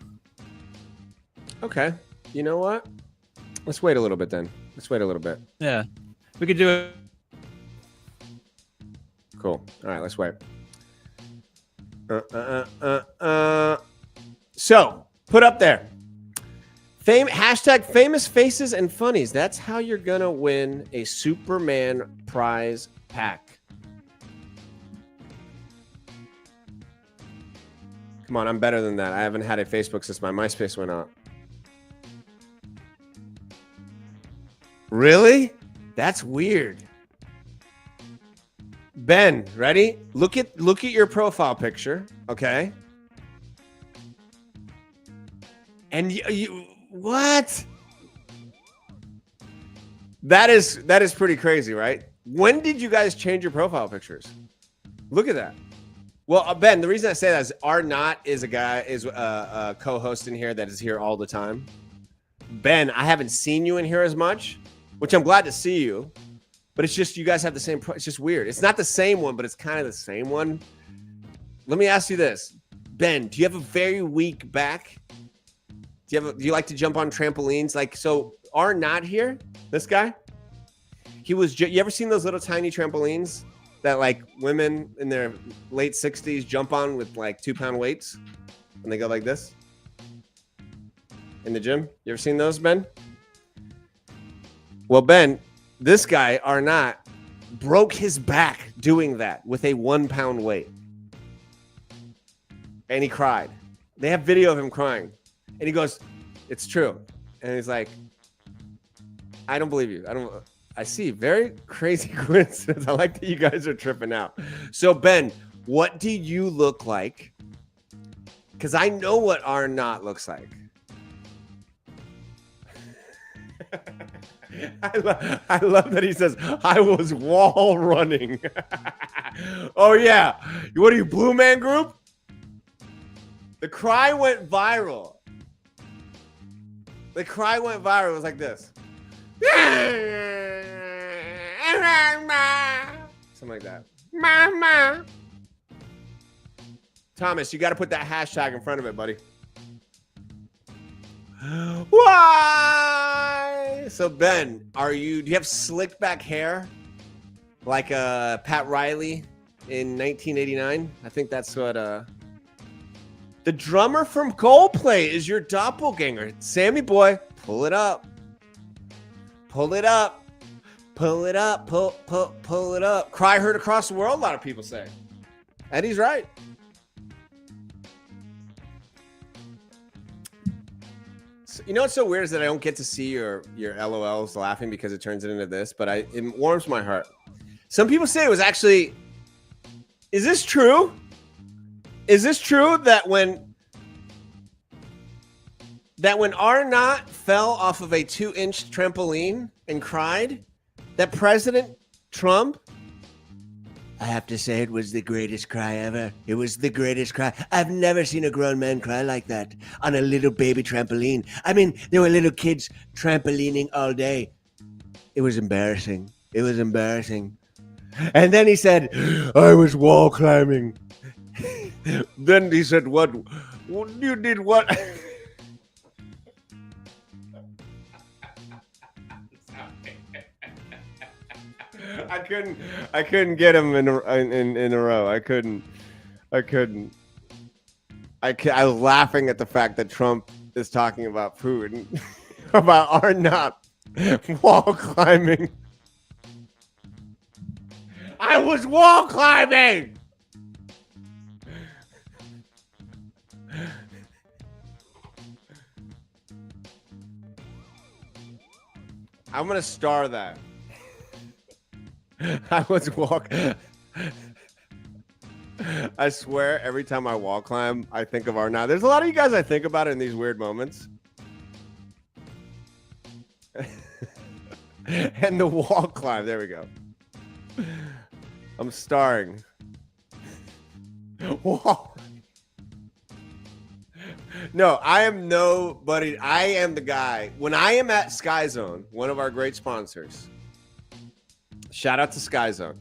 B: Okay. You know what? Let's wait a little bit then. Let's wait a little bit.
E: Yeah. We could do it.
B: Cool. All right, let's wait. So, put up there. Hashtag famous faces and funnies. That's how you're going to win a Superman prize pack. Come on, I'm better than that. I haven't had a Facebook since my MySpace went out. Really? That's weird. Ben, ready? Look at your profile picture, okay? And you what? That is pretty crazy, right? When did you guys change your profile pictures? Look at that. Well, Ben, the reason I say that is R. is a co-host in here that is here all the time. Ben, I haven't seen you in here as much, which I'm glad to see you. But it's just you guys have the same. It's just weird. It's not the same one, but it's kind of the same one. Let me ask you this, Ben. Do you have a very weak back? Do you like to jump on trampolines? Like so, R. here. This guy. He was. You ever seen those little tiny trampolines that like women in their late 60s jump on with like 2-pound weights, and they go like this in the gym? You ever seen those, Ben? Well, Ben. This guy, R. broke his back doing that with a 1-pound weight. And he cried. They have video of him crying. And he goes, it's true. And he's like, I don't believe you. I see. Very crazy coincidence. I like that you guys are tripping out. So, Ben, what do you look like? Because I know what R. looks like. I love that he says, I was wall running. Oh, yeah. What are you, Blue Man Group? The cry went viral. It was like this. Something like that. Mama. Thomas, you got to put that hashtag in front of it, buddy. Why? So Ben, do you have slick back hair like Pat Riley in 1989? I think that's what the drummer from Coldplay is your doppelganger. Sammy boy, pull it up. Pull it up. Pull it up. Pull it up. Cry heard across the world, a lot of people say. Eddie's right. You know what's so weird is that I don't get to see your LOLs laughing because it turns it into this, but it warms my heart. Some people say it was actually. Is this true? Is this true that when R. fell off of a 2-inch trampoline and cried, that President Trump? I have to say it was the greatest cry ever. It was the greatest cry. I've never seen a grown man cry like that on a little baby trampoline. I mean, there were little kids trampolining all day. It was embarrassing. It was embarrassing. And then he said, I was wall climbing. Then he said, what? You did what? I couldn't get him in a row. I was laughing at the fact that Trump is talking about food and about R. wall climbing. I was wall climbing. I'm gonna star that. I swear, every time I wall climb, I think of R. There's a lot of you guys I think about in these weird moments. And the wall climb. There we go. I'm starring. Whoa. No, I am nobody. I am the guy. When I am at Sky Zone, one of our great sponsors. Shout out to Sky Zone.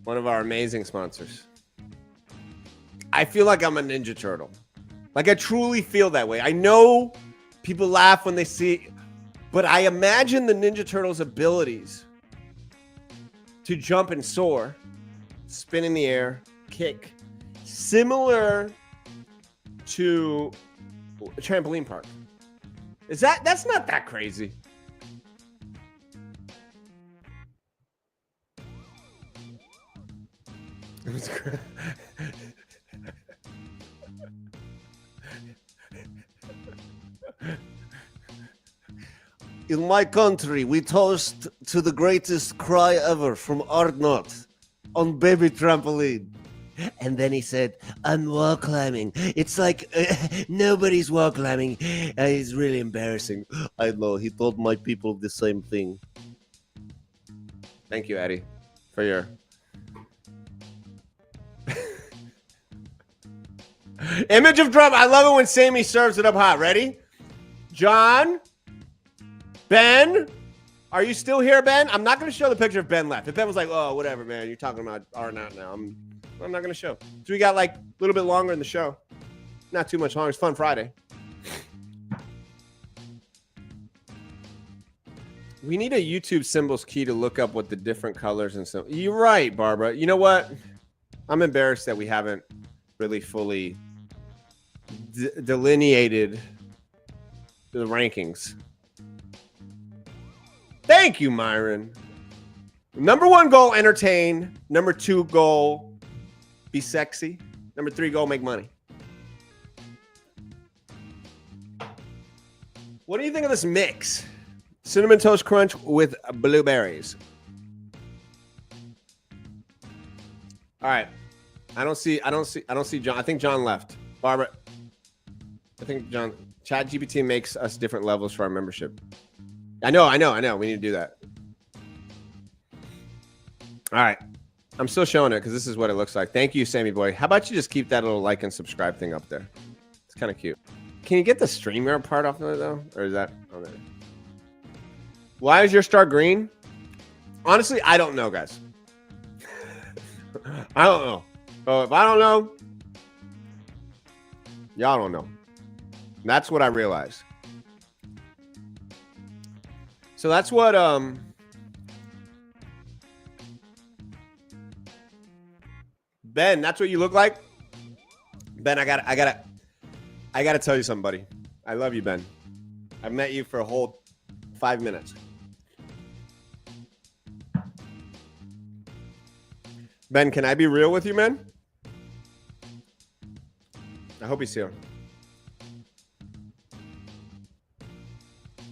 B: One of our amazing sponsors. I feel like I'm a Ninja Turtle. Like I truly feel that way. I know people laugh when they see, but I imagine the Ninja Turtles' abilities to jump and soar, spin in the air, kick, similar to a trampoline park. That's not that crazy. It was great. In my country, we toast to the greatest cry ever from Arnold on baby trampoline. And then he said, I'm wall climbing. It's like nobody's wall climbing. It's really embarrassing. I know. He told my people the same thing. Thank you, Eddie. for your image of drum. I love it when Sammy serves it up hot. Ready? John, Ben, are you still here, Ben? I'm not going to show the picture of Ben left. If Ben was like, oh, whatever, man, you're talking about R not now. I'm not going to show. So we got like a little bit longer in the show. Not too much longer. It's Fun Friday. We need a YouTube symbols key to look up what the different colors and stuff. You're right, Barbara. You know what? I'm embarrassed that we haven't really fully delineated the rankings. Thank you, Myron. Number 1 goal, entertain. Number 2 goal, be sexy. Number 3 goal, make money. What do you think of this mix? Cinnamon Toast Crunch with blueberries. All right. I don't see John. I think John left. Barbara. I think John. ChatGPT makes us different levels for our membership. I know. We need to do that. All right. I'm still showing it because this is what it looks like. Thank you, Sammy boy. How about you just keep that little like and subscribe thing up there? It's kind of cute. Can you get the StreamYard part off of it though? Or is that on there? Why is your star green? Honestly, I don't know, guys. I don't know. So if I don't know, y'all don't know. That's what I realized. So that's what Ben, that's what you look like? Ben, I gotta tell you something, buddy. I love you, Ben. I've met you for a whole 5 minutes. Ben, can I be real with you, man? I hope he's here.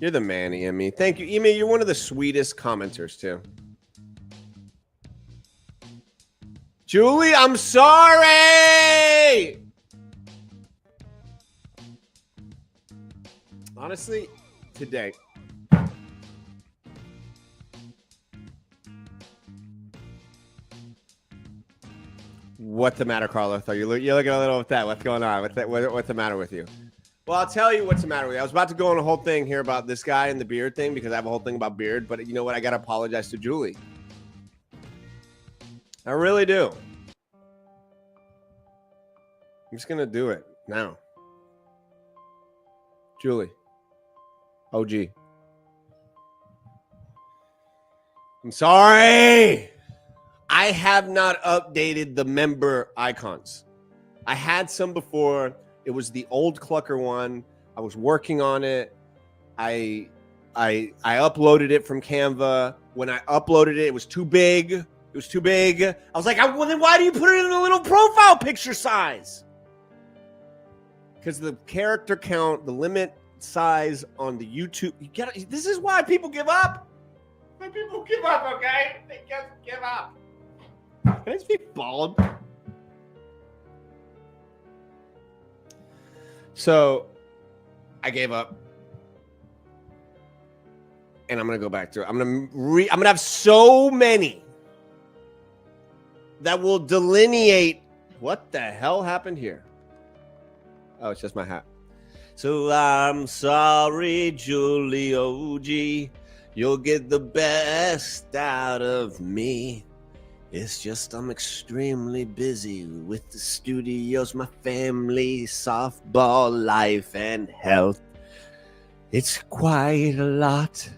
B: You're the man, Emi. Thank you, Emi. You're one of the sweetest commenters, too. Julie, I'm sorry! Honestly, today. What's the matter, Carlos? You're looking a little with that. What's going on? What's the matter with you? Well, I'll tell you what's the matter with you. I was about to go on a whole thing here about this guy and the beard thing because I have a whole thing about beard. But you know what? I got to apologize to Julie. I really do. I'm just going to do it now. Julie. OG. I'm sorry. I have not updated the member icons. I had some before. It was the old Clucker one. I was working on it. I uploaded it from Canva. When I uploaded it, it was too big. It was too big. I was like, well, then why do you put it in a little profile picture size? Because the character count, the limit size on the YouTube, this is why people give up. Why people give up, okay? They just give up. Can I just be bald? So I gave up. And I'm going to go back to it. I'm going to have so many that will delineate what the hell happened here. Oh, it's just my hat. So I'm sorry, Julie OG. You'll get the best out of me. It's just I'm extremely busy with the studios, my family, softball life, and health. It's quite a lot,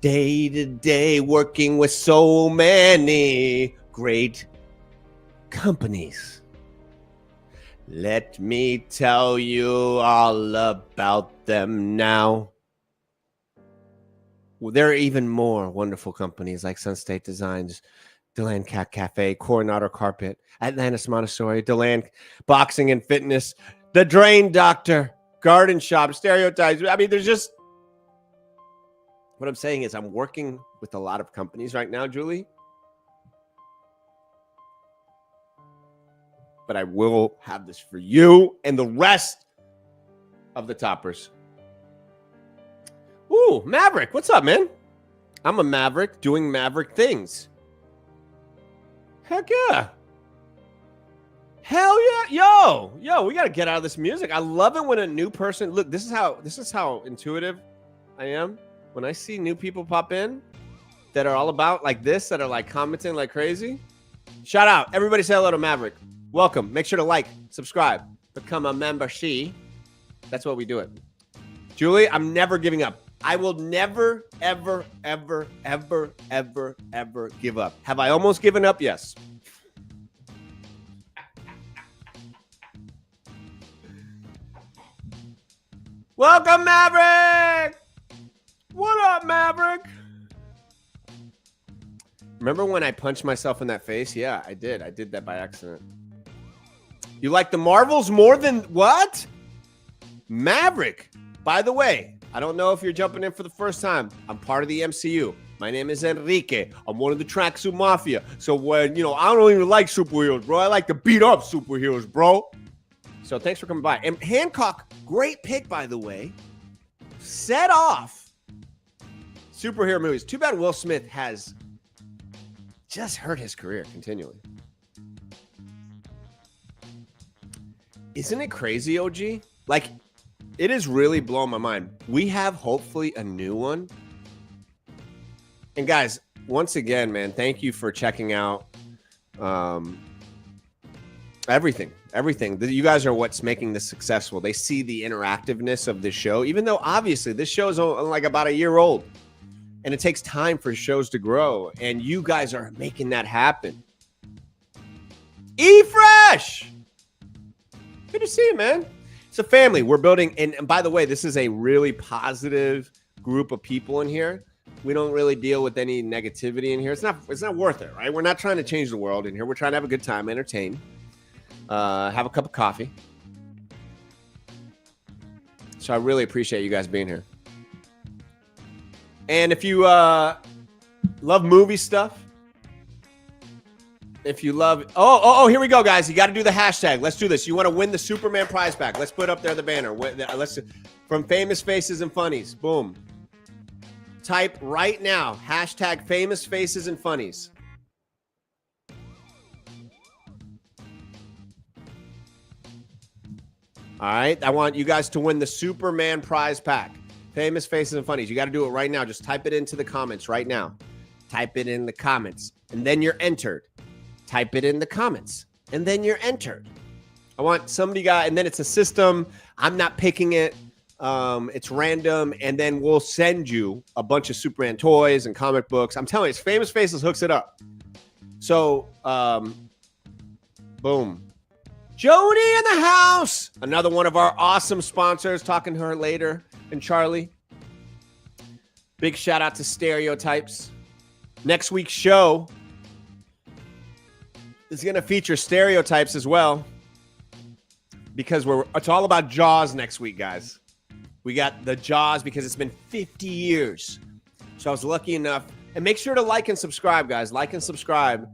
B: day to day, working with so many great companies. Let me tell you all about them now. Well, there are even more wonderful companies like Sun State Designs, Deland Cat Cafe, Coronado Carpet, Atlantis Montessori, Deland Boxing and Fitness, The Drain Doctor, Garden Shop, Stereotypes. I mean, there's just... What I'm saying is I'm working with a lot of companies right now, Julie. But I will have this for you and the rest of the toppers. Ooh, Maverick. What's up, man? I'm a Maverick doing Maverick things. Heck yeah. Hell yeah. Yo, we got to get out of this music. I love it when a new person, look, this is how intuitive I am. When I see new people pop in that are all about like this, that are like commenting like crazy. Shout out. Everybody say hello to Maverick. Welcome. Make sure to like, subscribe, become a member. That's what we do it. Julie, I'm never giving up. I will never, ever, ever, ever, ever, ever give up. Have I almost given up? Yes. Welcome, Maverick. What up, Maverick? Remember when I punched myself in that face? Yeah, I did. I did that by accident. You like the Marvels more than what? Maverick. By the way, I don't know if you're jumping in for the first time. I'm part of the MCU. My name is Enrique. I'm one of the Tracksuit Mafia. So when, I don't even like superheroes, bro. I like to beat up superheroes, bro. So thanks for coming by. And Hancock, great pick, by the way. Set off superhero movies. Too bad Will Smith has just hurt his career continually. Isn't it crazy, OG? Like, it is really blowing my mind. We have hopefully a new one. And guys, once again, man, thank you for checking out everything. You guys are what's making this successful. They see the interactiveness of this show, even though obviously this show is like about a year old. And it takes time for shows to grow. And you guys are making that happen. E-Fresh! Good to see you, man. It's a family. We're building. And by the way, this is a really positive group of people in here. We don't really deal with any negativity in here. It's not worth it, right? We're not trying to change the world in here. We're trying to have a good time, entertain, have a cup of coffee. So I really appreciate you guys being here. And if you love movie stuff, if you love, here we go, guys. You got to do the hashtag. Let's do this. You want to win the Superman prize pack? Let's put up there the banner. Let's from Famous Faces and Funnies. Boom. Type right now hashtag Famous Faces and Funnies. All right. I want you guys to win the Superman prize pack. Famous Faces and Funnies. You got to do it right now. Just type it into the comments right now. Type it in the comments, and then you're entered. Type it in the comments, and then you're entered. I want somebody and then it's a system. I'm not picking it. It's random, and then we'll send you a bunch of Superman toys and comic books. I'm telling you, it's Famous Faces hooks it up. So, boom. Jody in the house. Another one of our awesome sponsors. Talking to her later. And Charlie. Big shout out to Stereotypes. Next week's show is going to feature Stereotypes as well, because it's all about Jaws next week, guys. We got the Jaws because it's been 50 years. So I was lucky enough. And make sure to like and subscribe, guys. Like and subscribe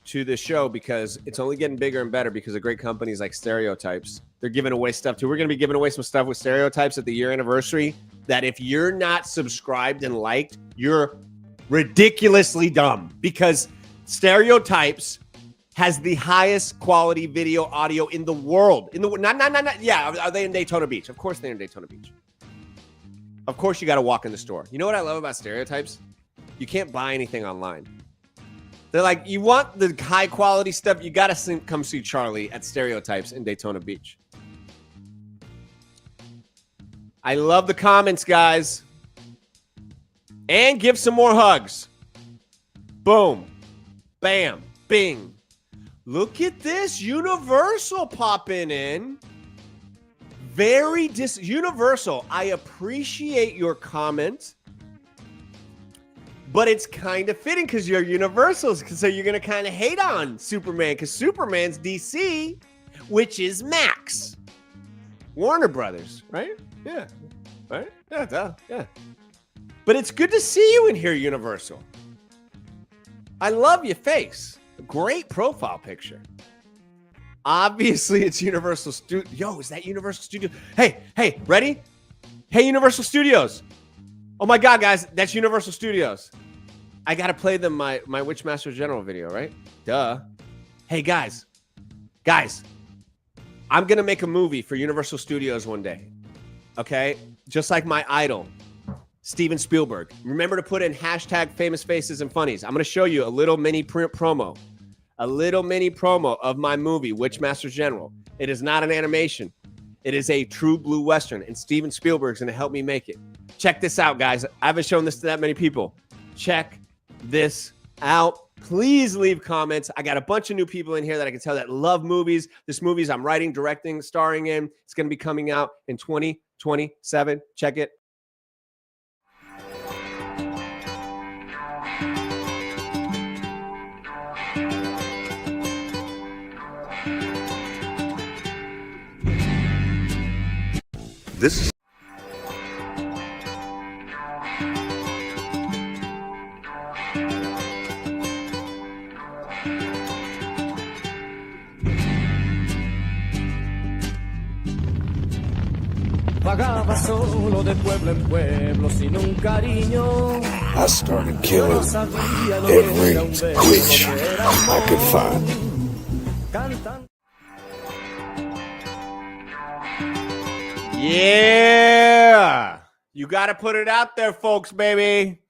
B: to the show because it's only getting bigger and better because of great companies like Stereotypes. They're giving away stuff too. We're going to be giving away some stuff with Stereotypes at the year anniversary that if you're not subscribed and liked, you're ridiculously dumb, because Stereotypes has the highest quality video audio in the world. Yeah, are they in Daytona Beach? Of course they're in Daytona Beach. Of course you got to walk in the store. You know what I love about Stereotypes? You can't buy anything online. They're like, you want the high quality stuff, you got to come see Charlie at Stereotypes in Daytona Beach. I love the comments, guys. And give some more hugs. Boom. Bam. Bing. Look at this. Universal popping in. Very Universal. I appreciate your comment. But it's kind of fitting because you're Universals. So you're going to kind of hate on Superman because Superman's DC, which is Max. Warner Brothers, right? Yeah. Right? Yeah. But it's good to see you in here, Universal. I love your face. Great profile picture. Obviously, it's Universal Studios. Yo, is that Universal Studios? Hey, ready? Hey, Universal Studios. Oh my God, guys, that's Universal Studios. I got to play them my Witchmaster General video, right? Duh. Hey, guys, I'm going to make a movie for Universal Studios one day, okay? Just like my idol, Steven Spielberg. Remember to put in hashtag famous faces and funnies. I'm going to show you a little mini promo of my movie, Witchmaster General. It is not an animation. It is a true blue Western, and Steven Spielberg's going to help me make it. Check this out, guys. I haven't shown this to that many people. Check this out. Please leave comments. I got a bunch of new people in here that I can tell that love movies. This movie's I'm writing, directing, starring in. It's going to be coming out in 2027. Check it.
F: This is
G: Vagaba solo de pueblo en pueblo sin un cariño.
F: I started killing every witch I could find.
G: Cantan.
B: Yeah. You got to put it out there, folks, baby.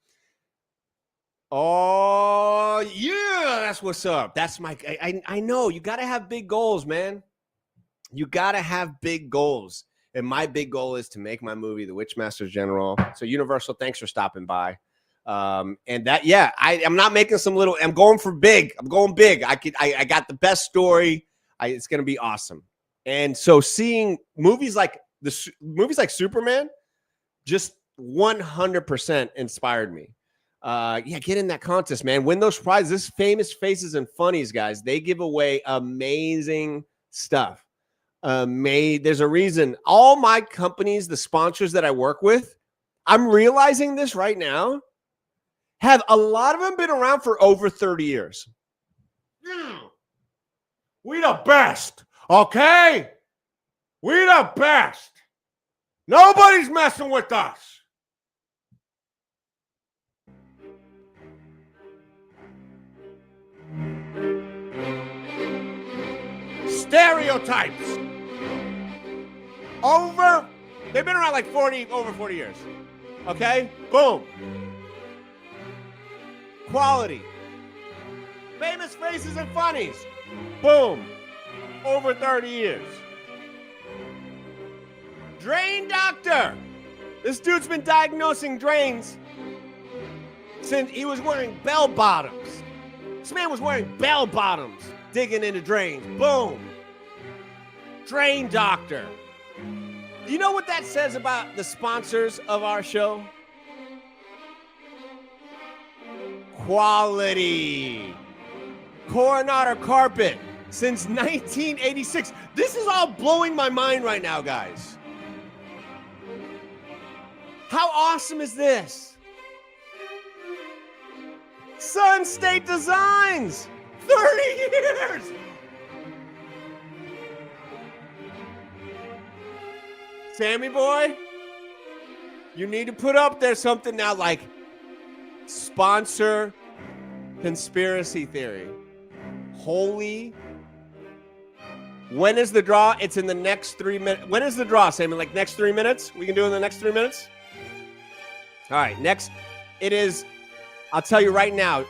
B: Oh, yeah. That's what's up. That's my, I know. You got to have big goals, man. You got to have big goals. And my big goal is to make my movie, The Witchmaster General. So Universal, thanks for stopping by. And that, yeah, I'm not making some little, I'm going for big. I'm going big. I got the best story. It's going to be awesome. And so seeing movies like Superman just 100% inspired me. Yeah, get in that contest, man. Win those prizes. This Famous Faces and Funnies, guys, they give away amazing stuff. There's a reason all my companies, the sponsors that I work with, I'm realizing this right now, have a lot of them been around for over 30 years. We the best, okay? We the best. Nobody's messing with us. Stereotypes. They've been around like over 40 years. Okay? Boom. Quality. Famous Faces and Funnies. Boom. Over 30 years. Drain doctor. This dude's been diagnosing drains since he was wearing bell bottoms. This man was wearing bell bottoms, digging into drains. Boom. Drain doctor. Do you know what that says about the sponsors of our show? Quality. Coronado carpet since 1986. This is all blowing my mind right now, guys. How awesome is this? Sun State Designs. 30 years. Sammy boy, you need to put up there something now like sponsor conspiracy theory. Holy. When is the draw? It's in the next 3 minutes. When is the draw, Sammy? Like next 3 minutes? We can do it in the next 3 minutes? All right, next. It is, I'll tell you right now,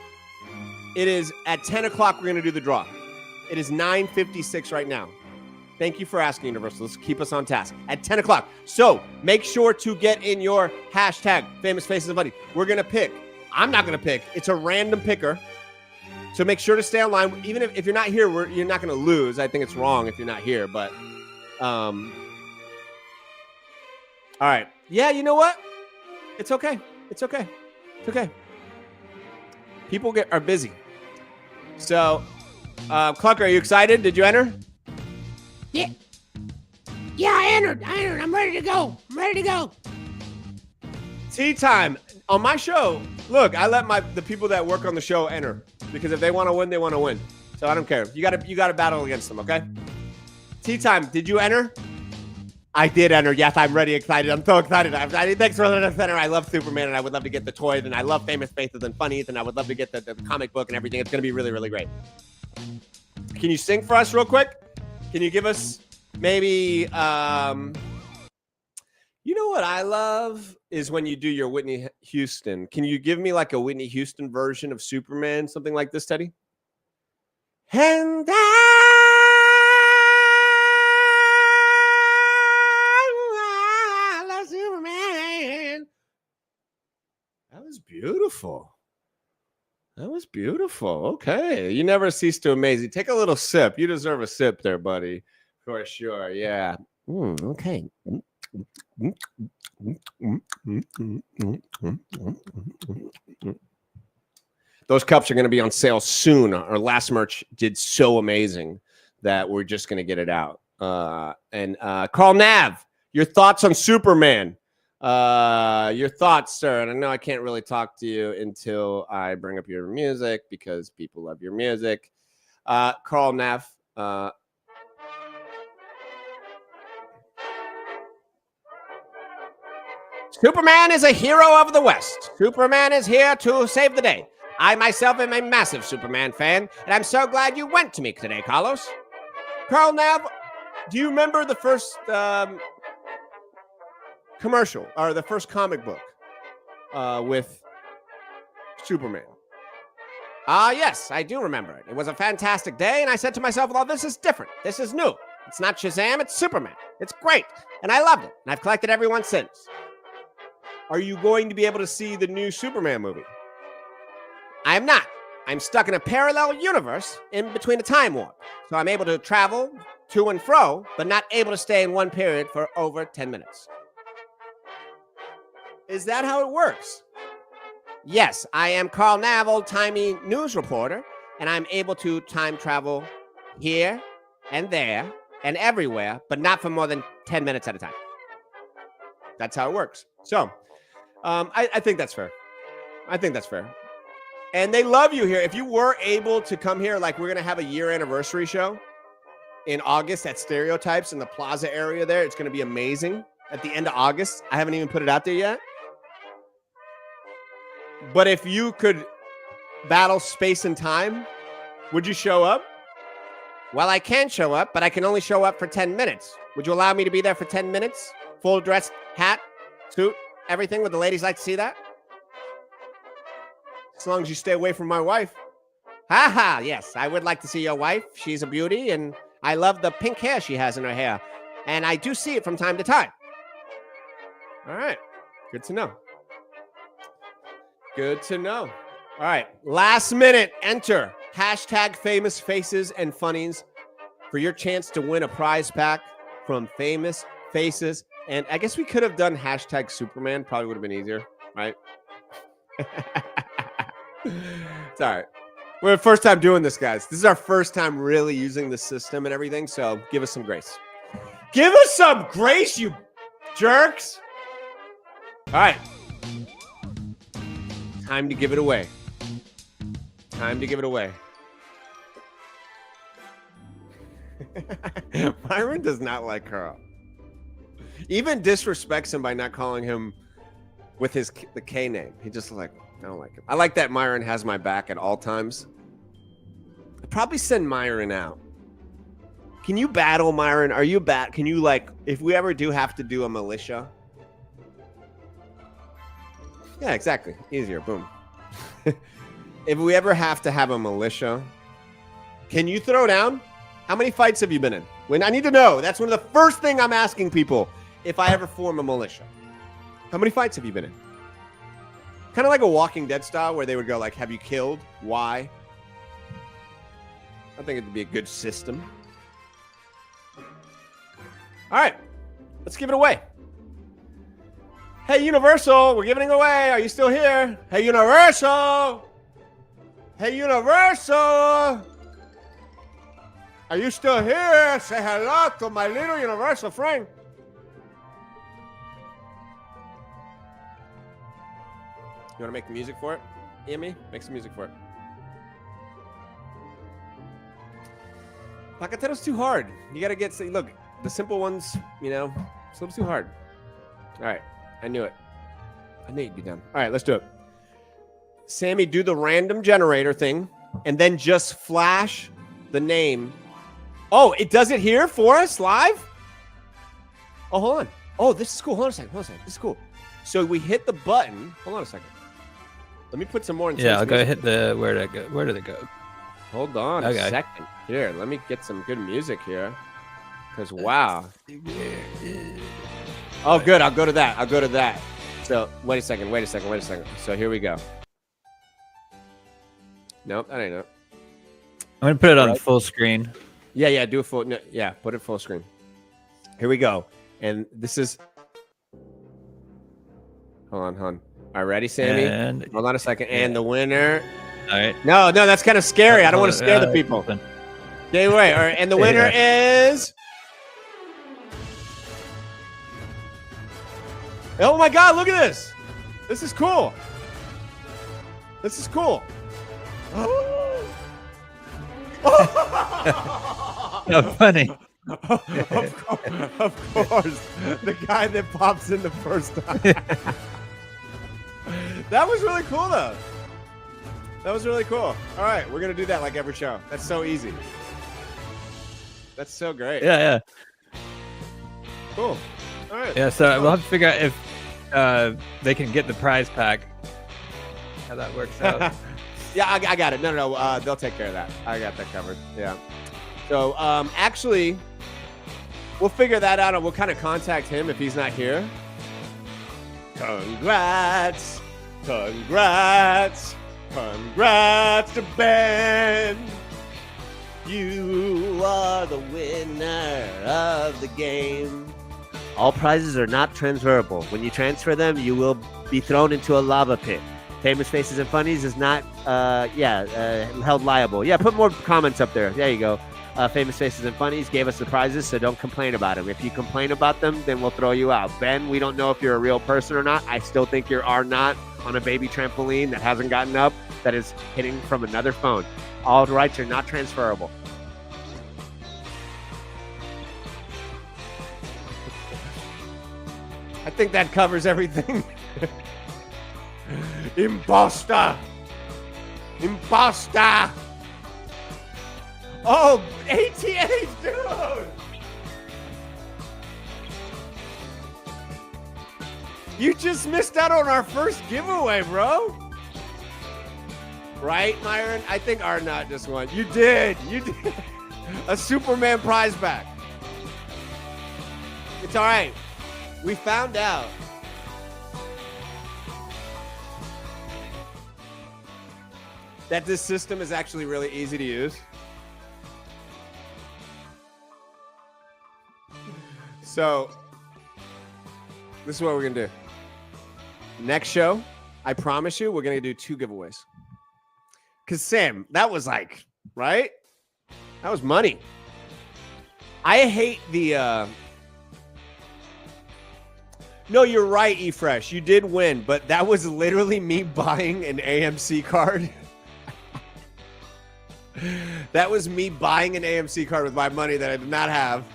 B: it is at 10 o'clock we're going to do the draw. It is 9:56 right now. Thank you for asking, Universal. Let's keep us on task. At 10 o'clock. So make sure to get in your hashtag Famous Faces and Funnies. We're going to pick. I'm not going to pick. It's a random picker. So make sure to stay online. Even if you're not here, you're not going to lose. I think it's wrong if you're not here. But, all right. Yeah, you know what? It's okay. It's okay. It's okay. People are busy. So, Clucker, are you excited? Did you enter?
A: Yeah, I entered. I'm ready to go.
B: Tea time on my show. Look, I let the people that work on the show enter because if they want to win, they want to win. So I don't care. You got to battle against them, okay? Tea time. Did you enter? I did enter. Yes, I'm ready. Excited. I'm so excited. Thanks for letting us enter. I love Superman, and I would love to get the toys, and I love Famous Faces and Funnies, and I would love to get the comic book and everything. It's going to be really, really great. Can you sing for us real quick? Can you give us maybe, you know what I love is when you do your Whitney Houston. Can you give me like a Whitney Houston version of Superman, something like this, Teddy? And I love Superman. That was beautiful. That was beautiful. Okay. You never cease to amaze me. Take a little sip. You deserve a sip there, buddy. For sure. Yeah. Okay. Those cups are going to be on sale soon. Our last merch did so amazing that we're just going to get it out. And Carl Nav, your thoughts on Superman? Your thoughts, sir. And I know I can't really talk to you until I bring up your music because people love your music. Carl Nav. Superman is a hero of the West. Superman is here to save the day. I myself am a massive Superman fan, and I'm so glad you went to me today, Carlos. Carl Nav, do you remember the first commercial or the first comic book with Superman? Yes, I do remember it. It was a fantastic day, and I said to myself, well, this is different. This is new. It's not Shazam, it's Superman. It's great, and I loved it, and I've collected every one since. Are you going to be able to see the new Superman movie? I am not. I'm stuck in a parallel universe in between a time warp. So I'm able to travel to and fro, but not able to stay in one period for over 10 minutes. Is that how it works? Yes, I am Carl Nav, old-timey news reporter, and I'm able to time travel here and there and everywhere, but not for more than 10 minutes at a time. That's how it works. So, I think that's fair. I think that's fair. And they love you here. If you were able to come here, like we're going to have a year anniversary show in August at Stereotypes in the plaza area there. It's going to be amazing at the end of August. I haven't even put it out there yet. But if you could battle space and time, would you show up? Well, I can show up, but I can only show up for 10 minutes. Would you allow me to be there for 10 minutes? Full dress, hat, suit, everything? Would the ladies like to see that? As long as you stay away from my wife. Haha, yes, I would like to see your wife. She's a beauty, and I love the pink hair she has in her hair. And I do see it from time to time. All right, good to know. Good to know. All right, last minute, enter hashtag famous faces and funnies for your chance to win a prize pack from Famous Faces. And I guess we could have done hashtag Superman. Probably would have been easier, right? It's all right. We're the first time doing this, guys. This is our first time really using the system and everything. So give us some grace. Give us some grace, you jerks. All right. Time to give it away. Time to give it away. Myron does not like Carl. Even disrespects him by not calling him with the K name. He just like, I don't like him. I like that Myron has my back at all times. I'd probably send Myron out. Can you battle Myron? Are you can you like, if we ever do have to do a militia? Yeah, exactly. Easier. Boom. If we ever have to have a militia, can you throw down? How many fights have you been in? When I need to know. That's one of the first thing I'm asking people if I ever form a militia. How many fights have you been in? Kind of like a Walking Dead style where they would go like, have you killed? Why? I think it'd be a good system. All right. Let's give it away. Hey, Universal, we're giving it away. Are you still here? Hey, Universal. Hey, Universal. Are you still here? Say hello to my little Universal friend. You want to make the music for it? Amy, make some music for it. Pacatero's too hard. You got to get, look, the simple ones, you know, it's a little too hard. All right. I knew it. I knew you'd be done. All right, let's do it. Sammy, do the random generator thing and then just flash the name. Oh, it does it here for us live? Oh, hold on. Oh, this is cool. Hold on a second. This is cool. So we hit the button. Hold on a second. Let me put some more.
E: Yeah, I'll go hit the. Where did it go? Where did it go?
B: Hold on a second. Here, let me get some good music here. Because, wow. Oh, good. I'll go to that. So, wait a second. So, here we go. Nope, that ain't it.
E: I'm going to put it on full screen.
B: Yeah, do a full. No, yeah, put it full screen. Here we go. And this is. Hold on. All right, ready, Sammy?
E: And,
B: hold on a second. And the winner.
E: All right.
B: No, that's kind of scary. I don't want to scare the people. Okay, wait. All right, and the winner is. Oh my God! Look at this. This is cool.
E: How funny.
B: Of course. The guy that pops in the first time. That was really cool, though. All right, we're going to do that like every show. That's so easy. That's so great.
E: Yeah.
B: Cool. All right.
E: Yeah, so we'll have to figure out if they can get the prize pack. How that works out.
B: Yeah, I got it. No. They'll take care of that. I got that covered. Yeah. So, actually, we'll figure that out, and we'll kind of contact him if he's not here. Congrats to Ben. You are the winner of the game. All prizes are not transferable. When you transfer them, you will be thrown into a lava pit. Famous Faces and Funnies is not, held liable. Yeah, put more comments up there. There you go. Famous Faces and Funnies gave us the prizes, so don't complain about them. If you complain about them, then we'll throw you out. Ben, we don't know if you're a real person or not. I still think you are not on a baby trampoline that hasn't gotten up, that is hitting from another phone. All rights are not transferable. I think that covers everything. Imposter! Oh, ATH, dude! You just missed out on our first giveaway, bro. Right, Myron? I think Arnott just won. You did. A Superman prize back. It's all right. We found out that this system is actually really easy to use. So, this is what we're going to do. Next show, I promise you, we're going to do 2 giveaways. Because, Sam, that was like, right? That was money. I hate the... No, you're right, eFresh. You did win, but that was literally me buying an AMC card. That was me buying an AMC card with my money that I did not have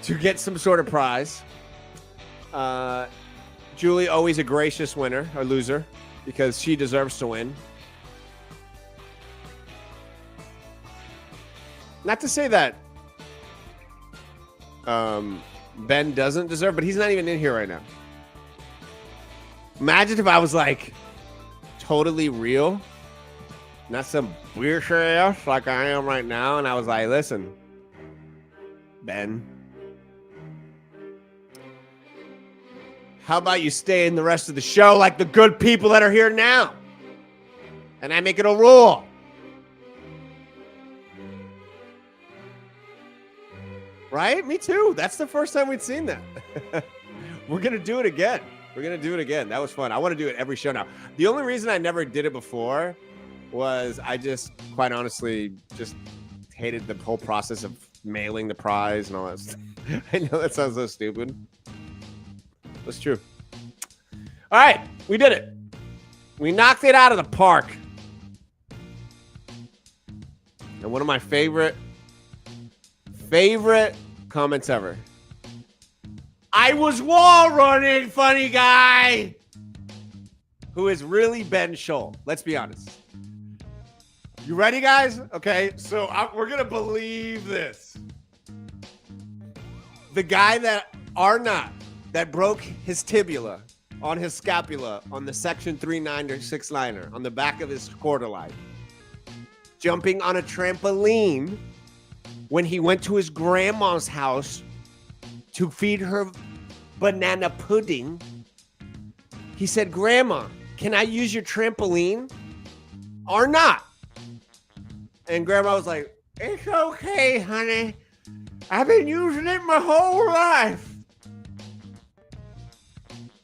B: to get some sort of prize. Julie, always a gracious winner or loser because she deserves to win. Not to say that Ben doesn't deserve, but he's not even in here right now. Imagine if I was like totally real, not some weird ass like I am right now, and I was like, listen, Ben, how about you stay in the rest of the show like the good people that are here now? And I make it a rule. Right? Me too. That's the first time we'd seen that. We're going to do it again. That was fun. I want to do it every show now. The only reason I never did it before was I just, quite honestly, just hated the whole process of mailing the prize and all that stuff. I know that sounds so stupid. That's true. All right. We did it. We knocked it out of the park. And one of my favorite comments ever. I was wall running, funny guy. Who is really Ben Scholl. Let's be honest. You ready, guys? Okay, so we're gonna believe this. The guy that that broke his tibia on his scapula on the section 3-9 or 6-liner on the back of his quarter life, jumping on a trampoline when he went to his grandma's house to feed her banana pudding. He said, "Grandma, can I use your trampoline or not?" And Grandma was like, "It's okay, honey. I've been using it my whole life."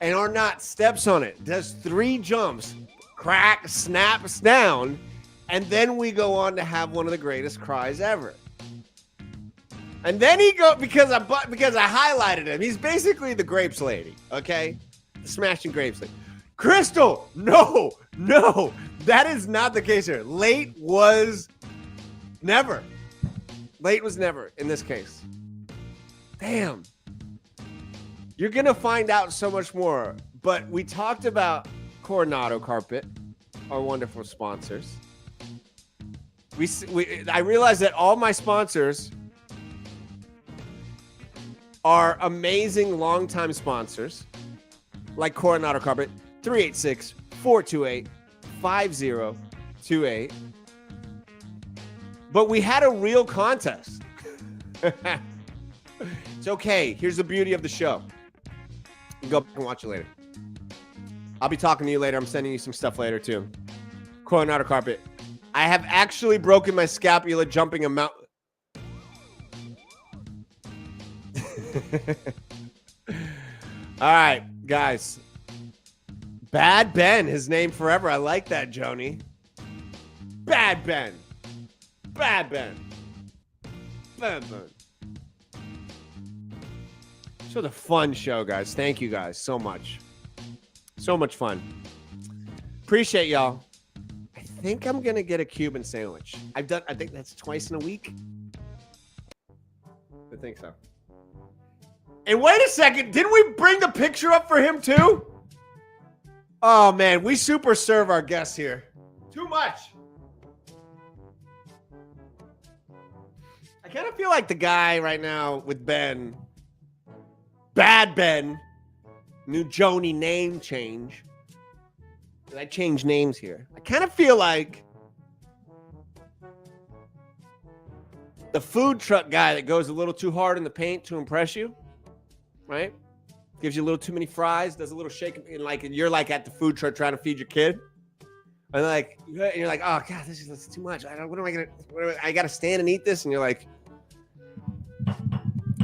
B: And Arnott steps on it, does 3 jumps, crack, snaps down, and then we go on to have one of the greatest cries ever. And then he because I highlighted him. He's basically the grapes lady, okay? The smashing grapes lady. Crystal, no, that is not the case here. Late was never in this case. Damn. You're going to find out so much more. But we talked about Coronado Carpet, our wonderful sponsors. I realized that all my sponsors are amazing longtime sponsors, like Coronado Carpet, 386-428-5028. But we had a real contest. It's okay. Here's the beauty of the show. You can go back and watch it later. I'll be talking to you later. I'm sending you some stuff later, too. Coronado Carpet. I have actually broken my scapula jumping a mountain. All right, guys. Bad Ben, his name forever. I like that, Joni. Bad Ben. Bad Ben. Bad Ben. So the fun show, guys. Thank you guys so much. So much fun. Appreciate y'all. I think I'm going to get a Cuban sandwich. I think that's twice in a week. I think so. And wait a second. Didn't we bring the picture up for him too? Oh, man. We super serve our guests here. Too much. I kind of feel like the guy right now with Ben. Bad Ben. New Joni name change. I changed names here. I kind of feel like the food truck guy that goes a little too hard in the paint to impress you, right? Gives you a little too many fries, does a little shake, and you're like at the food truck trying to feed your kid, and you're like, oh god, this is too much. I gotta stand and eat this, and you're like,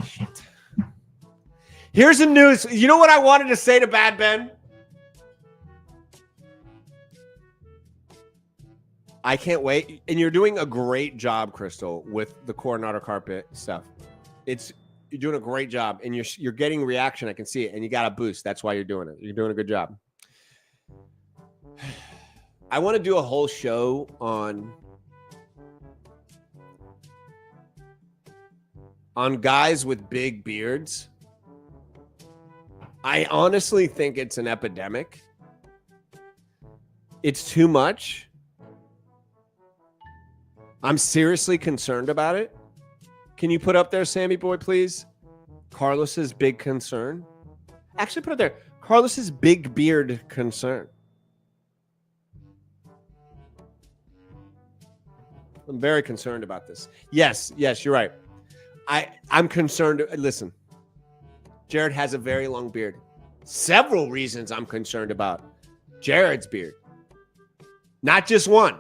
B: shit. Here's the news. You know what I wanted to say to Bad Ben? I can't wait. And you're doing a great job, Crystal, with the Coronado Carpet stuff. You're doing a great job, and you're getting reaction. I can see it, and you got a boost. That's why you're doing it. You're doing a good job. I want to do a whole show on guys with big beards. I honestly think it's an epidemic. It's too much. I'm seriously concerned about it. Can you put up there, Sammy boy, please? Carlos's big concern. Actually, put it there. Carlos's big beard concern. I'm very concerned about this. Yes, you're right. I'm concerned. Listen, Jared has a very long beard. Several reasons I'm concerned about Jared's beard. Not just one.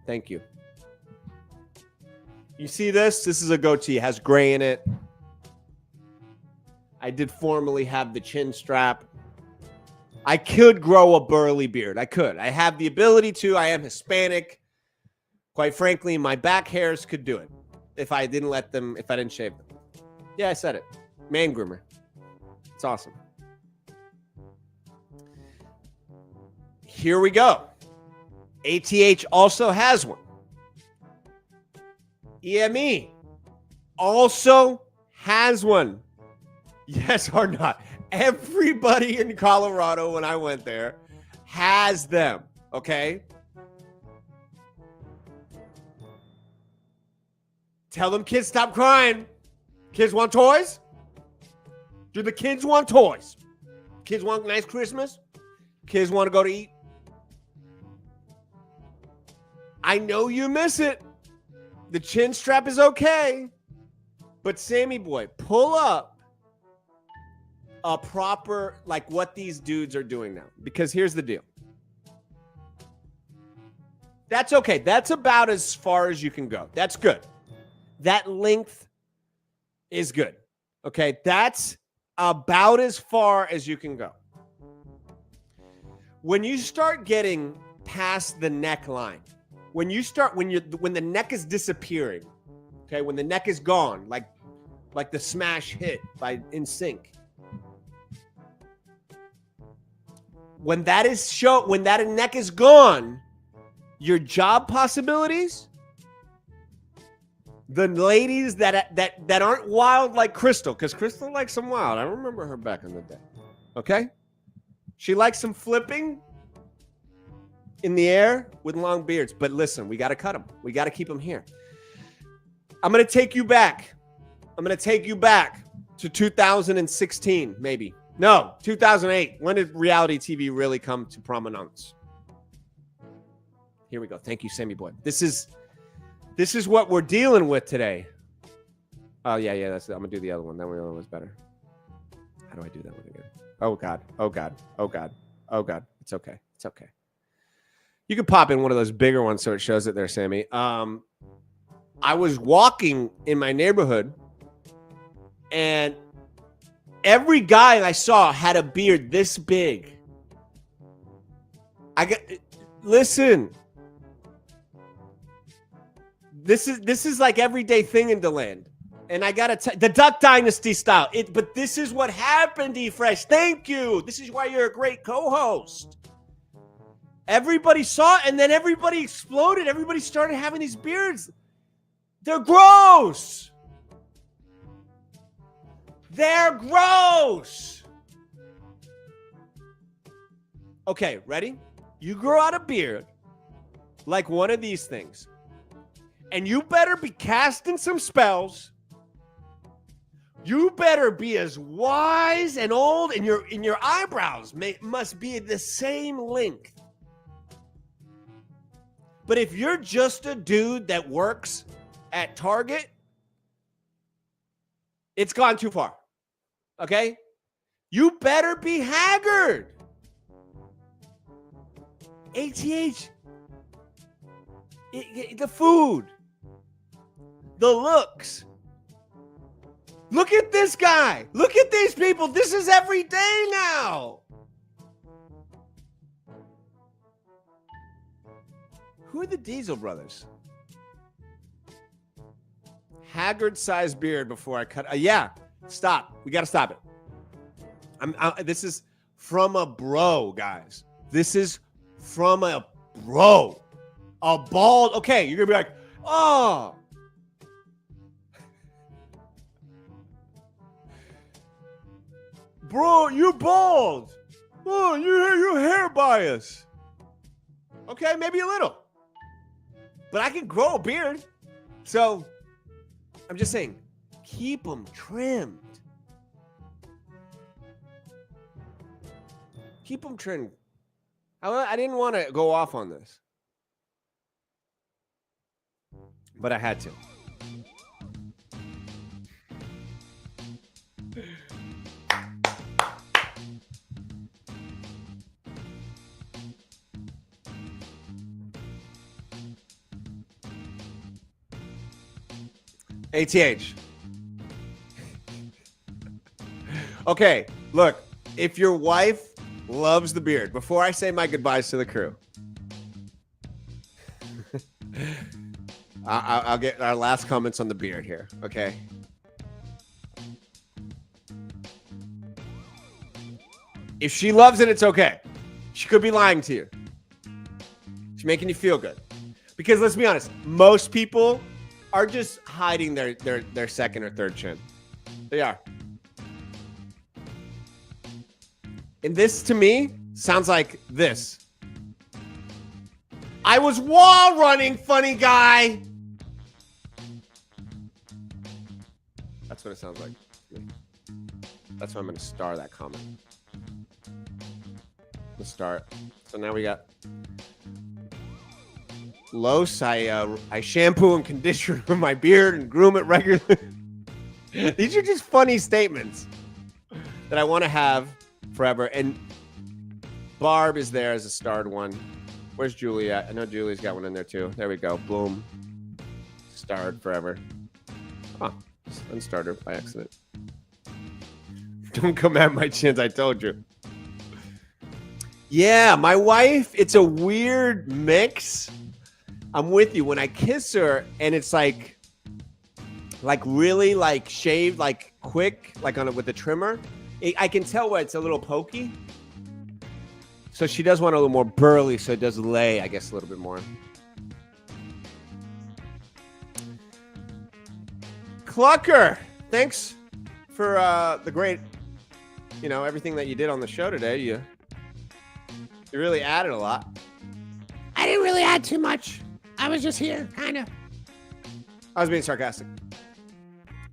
B: Thank you. You see this? This is a goatee. It has gray in it. I did formerly have the chin strap. I could grow a burly beard. I could. I have the ability to. I am Hispanic. Quite frankly, my back hairs could do it if I didn't shave them. Yeah, I said it. Man groomer. It's awesome. Here we go. ATH also has one. EME also has one. Yes or not? Everybody in Colorado, when I went there, has them. okay? Tell them kids stop crying. Kids want toys? Do the kids want toys? Kids want a nice Christmas? Kids want to go to eat? I know you miss it. The chin strap is okay. But Sammy boy, pull up a proper, like what these dudes are doing now. Because here's the deal. That's okay. That's about as far as you can go. That's good. That length is good. Okay. That's about as far as you can go. When you start getting past the neckline, when the neck is disappearing, okay, when the neck is gone, like the smash hit by NSYNC. When that neck is gone, your job possibilities, the ladies that aren't wild like Crystal, because Crystal likes some wild. I remember her back in the day. Okay? She likes some flipping in the air with long beards. But listen, we got to cut them. We got to keep them here. I'm going to take you back. I'm going to take you back to 2016, maybe. No, 2008. When did reality TV really come to prominence? Here we go. Thank you, Sammy boy. This is what we're dealing with today. Oh, yeah. That's it. I'm going to do the other one. That one was better. How do I do that one again? Oh, God. It's okay. You can pop in one of those bigger ones so it shows it there, Sammy. I was walking in my neighborhood, and every guy I saw had a beard this big. Listen. This is like everyday thing in the land. And I got to the Duck Dynasty style. But this is what happened, E-Fresh. Thank you. This is why you're a great co-host. Everybody saw it, and then everybody exploded. Everybody started having these beards. They're gross. Okay, ready? You grow out a beard like one of these things. And you better be casting some spells. You better be as wise and old, and your eyebrows must be the same length. But if you're just a dude that works at Target, it's gone too far. Okay? You better be haggard. ATH. The food. The looks. Look at this guy. Look at these people. This is every day now. Who are the Diesel brothers? Haggard-sized beard before I cut. Yeah, stop. We got to stop it. This is from a bro, guys. This is from a bro. A bald. Okay, you're going to be like, oh. Bro, you're bald. Oh, your hair bias. Okay, maybe a little. But I can grow a beard. So, I'm just saying, keep them trimmed. Keep them trimmed. I didn't want to go off on this. But I had to. ATH. Okay, look. If your wife loves the beard, before I say my goodbyes to the crew, I'll get our last comments on the beard here, okay? If she loves it, it's okay. She could be lying to you. She's making you feel good. Because let's be honest, most people are just hiding their second or third chin. They are. And this, to me, sounds like this. I was wall running, funny guy. That's what it sounds like. That's why I'm going to star that comment. Let's start. So now we got Los. I shampoo and condition with my beard and groom it regularly. These are just funny statements that I want to have forever. And Barb is there as a starred one. Where's Julie at? I know Julie's got one in there too. There we go. Boom. Starred forever. Oh, unstarred by accident. Don't come at my chins. I told you. Yeah, my wife, it's a weird mix. I'm with you. When I kiss her and it's like really like shaved, like quick, like on it with the trimmer, I can tell where it's a little pokey. So she does want a little more burly, so it does lay, I guess, a little bit more. Clucker, thanks for the great, everything that you did on the show today. You really added a lot.
A: I didn't really add too much. I was just here, kind of.
B: I was being sarcastic.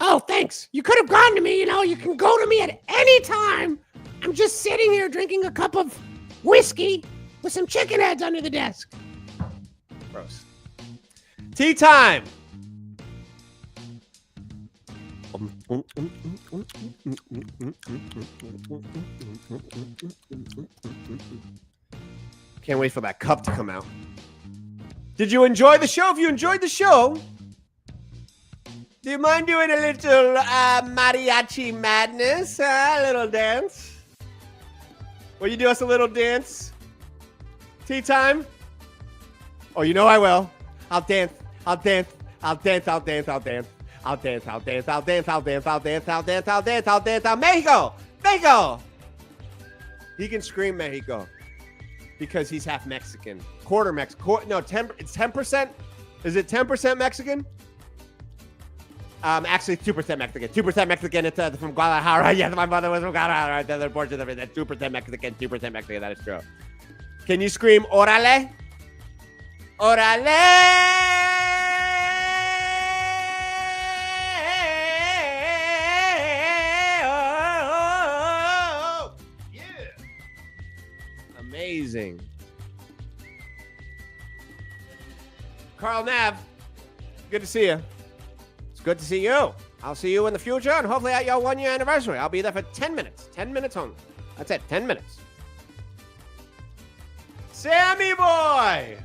A: Oh, thanks. You could have gone to me, You can go to me at any time. I'm just sitting here drinking a cup of whiskey with some chicken heads under the desk.
B: Gross. Tea time. Can't wait for that cup to come out. Did you enjoy the show? If you enjoyed the show, do you mind doing a little mariachi madness? A little dance? Will you do us a little dance? Tea time? Oh, you know I will. I'll dance. I'll dance. I'll dance. I'll dance. I'll dance. I'll dance. I'll dance. I'll dance. I'll dance. I'll dance. I'll dance. I'll dance. I'll dance. Mexico! Mexico! He can scream Mexico because he's half Mexican. Quarter Mexican. No, 10. It's 10%. Is it 10% Mexican? Actually, 2% Mexican. 2% Mexican. It's from Guadalajara. Yes, my mother was from Guadalajara. The other portion of it. That's 2% Mexican. 2% Mexican. That is true. Can you scream "Orale"? Orale! Oh, yeah! Amazing. Carl Nav, good to see you. It's good to see you. I'll see you in the future and hopefully at your 1 year anniversary. I'll be there for 10 minutes. 10 minutes only. That's it. 10 minutes. Sammy boy!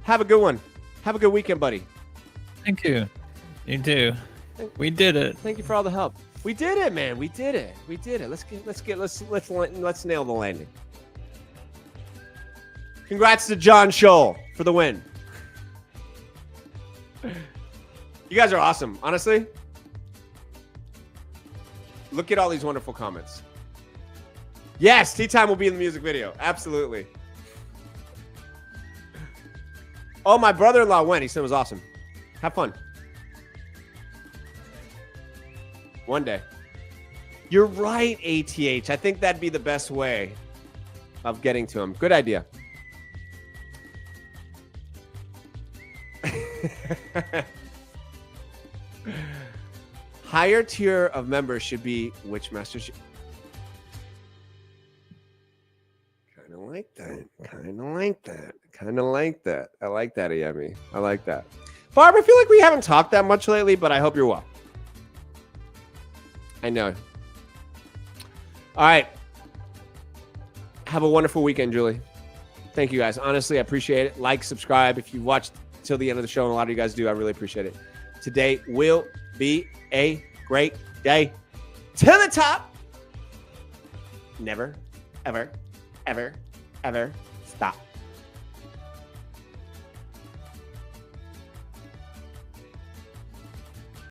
B: Have a good one. Have a good weekend, buddy.
E: Thank you. You too. We did it.
B: Thank you for all the help. We did it, man. We did it. We did it. Let's nail the landing. Congrats to John Scholl for the win. You guys are awesome. Honestly, look at all these wonderful comments. Yes, Tea Time will be in the music video. Absolutely. Oh, my brother-in-law went. He said it was awesome. Have fun. One day. You're right, ATH. I think that'd be the best way of getting to him. Good idea. Higher tier of members should be Witchmaster. Kind of like that. Kind of like that. Kind of like that. I like that, Yemi. I like that. Barb, I feel like we haven't talked that much lately, but I hope you're well. I know. All right. Have a wonderful weekend, Julie. Thank you, guys. Honestly, I appreciate it. Like, subscribe. If you watched till the end of the show, and a lot of you guys do, I really appreciate it. Today will be a great day. To the top. Never, ever, ever, ever stop.